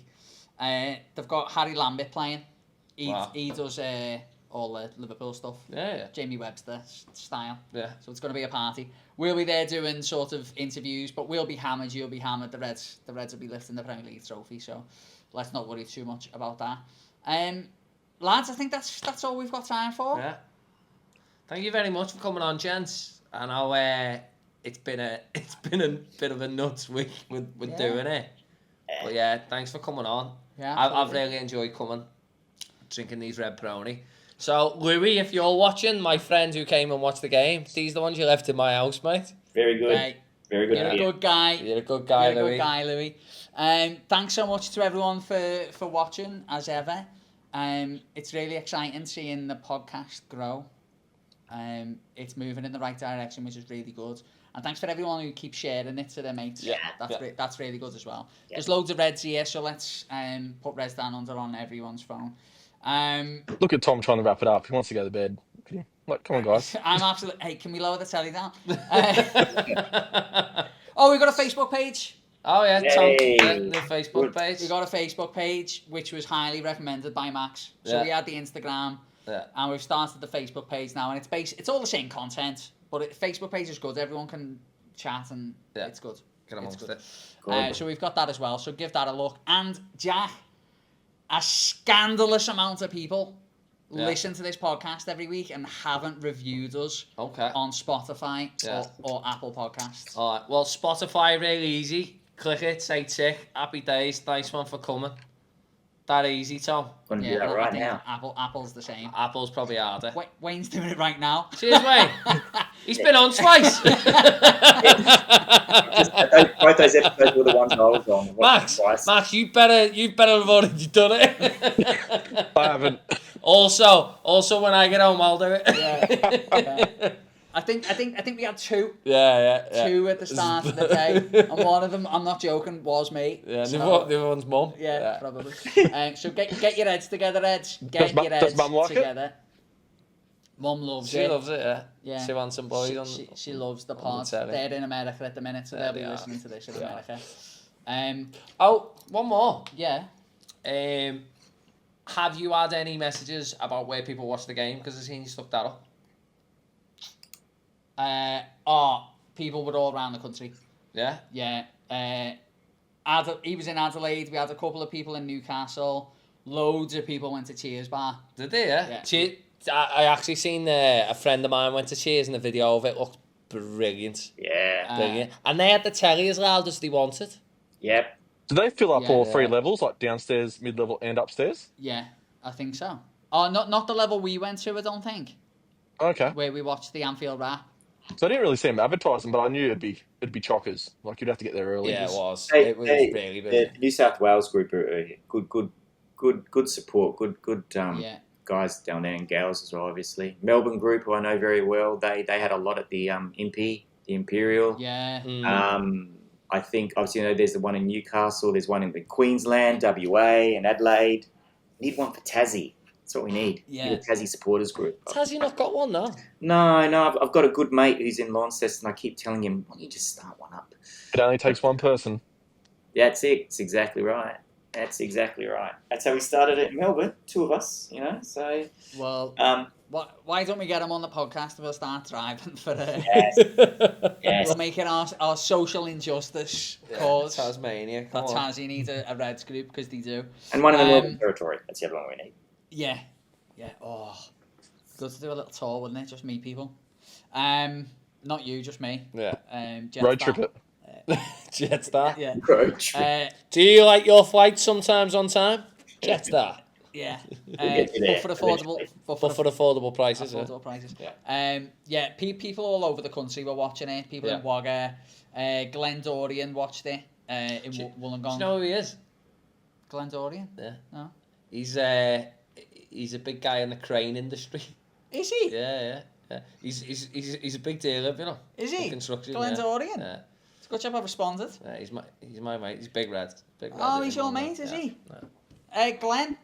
S1: They've got Harry Lambert playing. He does all the Liverpool stuff.
S2: Yeah.
S1: Jamie Webster style.
S2: Yeah.
S1: So it's going to be a party. We'll be there doing sort of interviews, but we'll be hammered. You'll be hammered. The Reds will be lifting the Premier League trophy. So let's not worry too much about that. Lads, I think that's all we've got time for.
S2: Yeah. Thank you very much for coming on, gents. I know it's been a bit of a nuts week with
S1: Yeah.
S2: doing it. But yeah, thanks for coming on.
S1: Yeah,
S2: I've
S1: absolutely.
S2: really enjoyed coming, drinking these Red Brownie. So, Louis, if you're watching, my friend who came and watched the game, these are the ones you left in my house, mate.
S6: Very good.
S1: Hey,
S6: Very good.
S1: You're a
S6: idea.
S1: good guy.
S2: You're a good guy,
S1: You're a
S2: Louis.
S1: good guy, Louis. Thanks so much to everyone for watching, as ever. It's really exciting seeing the podcast grow. It's moving in the right direction, which is really good. And thanks for everyone who keeps sharing it to their mates.
S2: Yeah,
S1: That's really good as well.
S6: Yeah.
S1: There's loads of Reds here, so let's put Reds Down Under on everyone's phone.
S5: Look at Tom trying to wrap it up. He wants to go to bed. Like, come on, guys.
S1: I'm absolutely. Hey, can we lower the telly down? Oh, we've got a Facebook page.
S2: Oh yeah, Tom,
S6: Yay.
S2: the Facebook page.
S1: We got a Facebook page which was highly recommended by Max. So
S2: Yeah.
S1: we had the Instagram,
S2: Yeah.
S1: and we've started the Facebook page now, and it's all the same content, but Facebook page is good. Everyone can chat, and
S2: Yeah.
S1: it's good.
S2: Get amongst
S1: It's good.
S2: it.
S1: So we've got that as well. So give that a look. And Jack, a scandalous amount of people listen to this podcast every week and haven't reviewed us
S2: Okay.
S1: on Spotify
S2: Yeah.
S1: or Apple Podcasts.
S2: All right. Well, Spotify really easy. Click it, say tick. Happy days. Nice one for coming. That easy, Tom.
S6: Going to do
S1: Yeah,
S6: that
S1: I
S6: right
S1: think
S6: now.
S1: Apple's the same.
S2: Apple's probably harder.
S1: Wayne's doing it right now.
S2: Cheers, Wayne. He's been on twice.
S6: Both those episodes were the ones I was on.
S2: Max, you better have already done it.
S5: I haven't.
S2: Also, when I get home, I'll do it.
S1: Yeah. I think we had two
S2: Yeah.
S1: at the start of the day, and one of them, I'm not joking, was me.
S2: Yeah,
S1: So-
S2: the other one's mum.
S1: Yeah, probably. So get your heads together, Eds. Get your
S5: does
S1: heads
S5: Mum like it?
S1: together. Mum loves
S2: She
S1: it.
S2: loves it, yeah.
S1: Yeah.
S2: She wants some boys on.
S1: She loves the
S2: on the
S1: pod.
S2: telly.
S1: They're in America at the minute, so
S2: Yeah,
S1: they'll be
S2: they are.
S1: listening to this in
S2: They are.
S1: America.
S2: Oh, one more.
S1: Yeah.
S2: Have you had any messages about where people watch the game? Because I've seen you stuck that up.
S1: People were all around the country.
S2: Yeah?
S1: Yeah. He was in Adelaide. We had a couple of people in Newcastle. Loads of people went to Cheers Bar.
S2: Did they, yeah?
S1: Yeah.
S2: I actually seen a friend of mine went to Cheers and the video of it looked brilliant.
S6: Yeah.
S2: Brilliant. And they had the telly as loud as they wanted.
S6: Yep.
S5: Do they fill up
S1: Yeah.
S5: all three levels, like downstairs, mid-level, and upstairs?
S1: Yeah, I think so. Oh, not the level we went to, I don't think,
S5: Okay.
S1: where we watched the Anfield Wrap.
S5: So I didn't really see them advertising, but I knew it'd be chockers. Like, you'd have to get there early.
S2: Yeah, it was.
S6: Hey,
S2: It was really busy.
S6: the New South Wales group are good support, good
S1: Yeah.
S6: guys down there and gals as well, obviously. Melbourne group, who I know very well, they had a lot at the the Imperial.
S1: Yeah.
S6: I think obviously there's the one in Newcastle, there's one in Queensland, WA, and Adelaide. We need one for Tassie. That's what we need.
S1: Yeah.
S6: We need a Tassie supporters group.
S2: Has he not got one, though?
S6: No, I've got a good mate who's in Launceston, and I keep telling him, why don't you just start one up?
S5: It only takes one person.
S6: That's it. It's exactly right. That's exactly right. That's how we started it in Melbourne, two of us, so...
S1: Well, why don't we get him on the podcast and we'll start driving for it?
S6: Yes.
S1: We'll make it our social injustice cause.
S2: Tasmania. Come
S1: That
S2: on.
S1: Tassie needs a Reds group because they do.
S6: And one in the Northern Territory. That's the other one we need.
S1: Yeah. Oh, good to do a little tour, wouldn't it? Just meet people. Not you, just me.
S2: Yeah.
S1: Jetstar.
S5: Road trip it.
S2: Jetstar.
S1: Yeah.
S6: Road trip.
S2: Do you like your flights sometimes on time? Jetstar.
S1: Yeah.
S6: get you there
S1: But for affordable,
S6: eventually.
S1: but
S2: But for affordable prices, yeah.
S1: affordable prices.
S2: Yeah.
S1: People all over the country were watching it. People in Wagga, Glenn Dorian watched it in
S2: Do
S1: Wollongong.
S2: you know who he is?
S1: Glenn Dorian?
S2: Yeah.
S1: No.
S2: He's a big guy in the crane industry.
S1: Is he?
S2: Yeah. He's a big deal, you know.
S1: Is
S2: in
S1: he?
S2: construction.
S1: Glenn
S2: yeah.
S1: Dorian?
S2: Yeah.
S1: It's a good job I responded.
S2: Yeah, he's my mate. He's big red.
S1: Oh, he's your mate, is he? Glenn,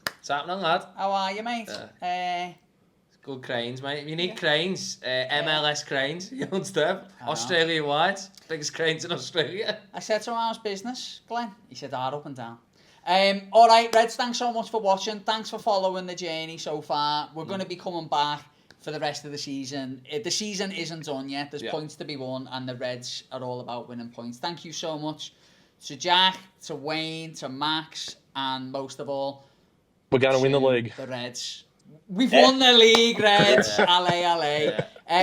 S2: What's happening, lad?
S1: how are you, mate?
S2: It's good cranes, mate. If you need cranes, MLS cranes, you understand?
S1: I know.
S2: Australia-wide, biggest cranes in Australia.
S1: I said to him, how's business, Glenn? He said, up and down. All right, Reds, thanks so much for watching. Thanks for following the journey so far. We're going to be coming back for the rest of the season. The season isn't done yet. There's points to be won, and the Reds are all about winning points. Thank you so much to Jack, to Wayne, to Max, and most of all,
S5: We're going to win the league.
S1: the Reds. We've won the league, Reds. LA.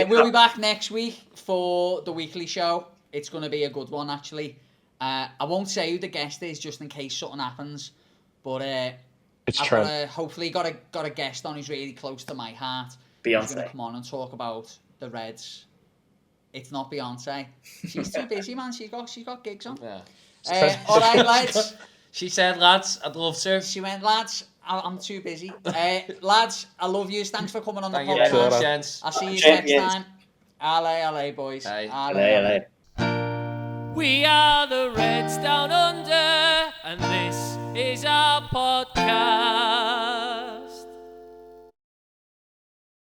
S1: We'll be back next week for the weekly show. It's going to be a good one, actually. I won't say who the guest is, just in case something happens. But
S5: It's
S1: I've
S5: Trent.
S1: hopefully got a guest on who's really close to my heart. Who's going to
S6: Beyonce.
S1: come on and talk about the Reds It's not Beyonce. She's too busy, man. She's got gigs on.
S2: Yeah.
S1: All right, lads.
S2: She said, lads, I'd love to.
S1: She went, lads, I'm too busy. Lads, I love you. Thanks for coming on the
S2: Thank you very
S1: podcast.
S2: much, gents.
S1: I'll see you
S6: Champions.
S1: next time. LA, boys.
S2: Hey.
S6: LA.
S4: We are the Reds Down Under, and this is our podcast.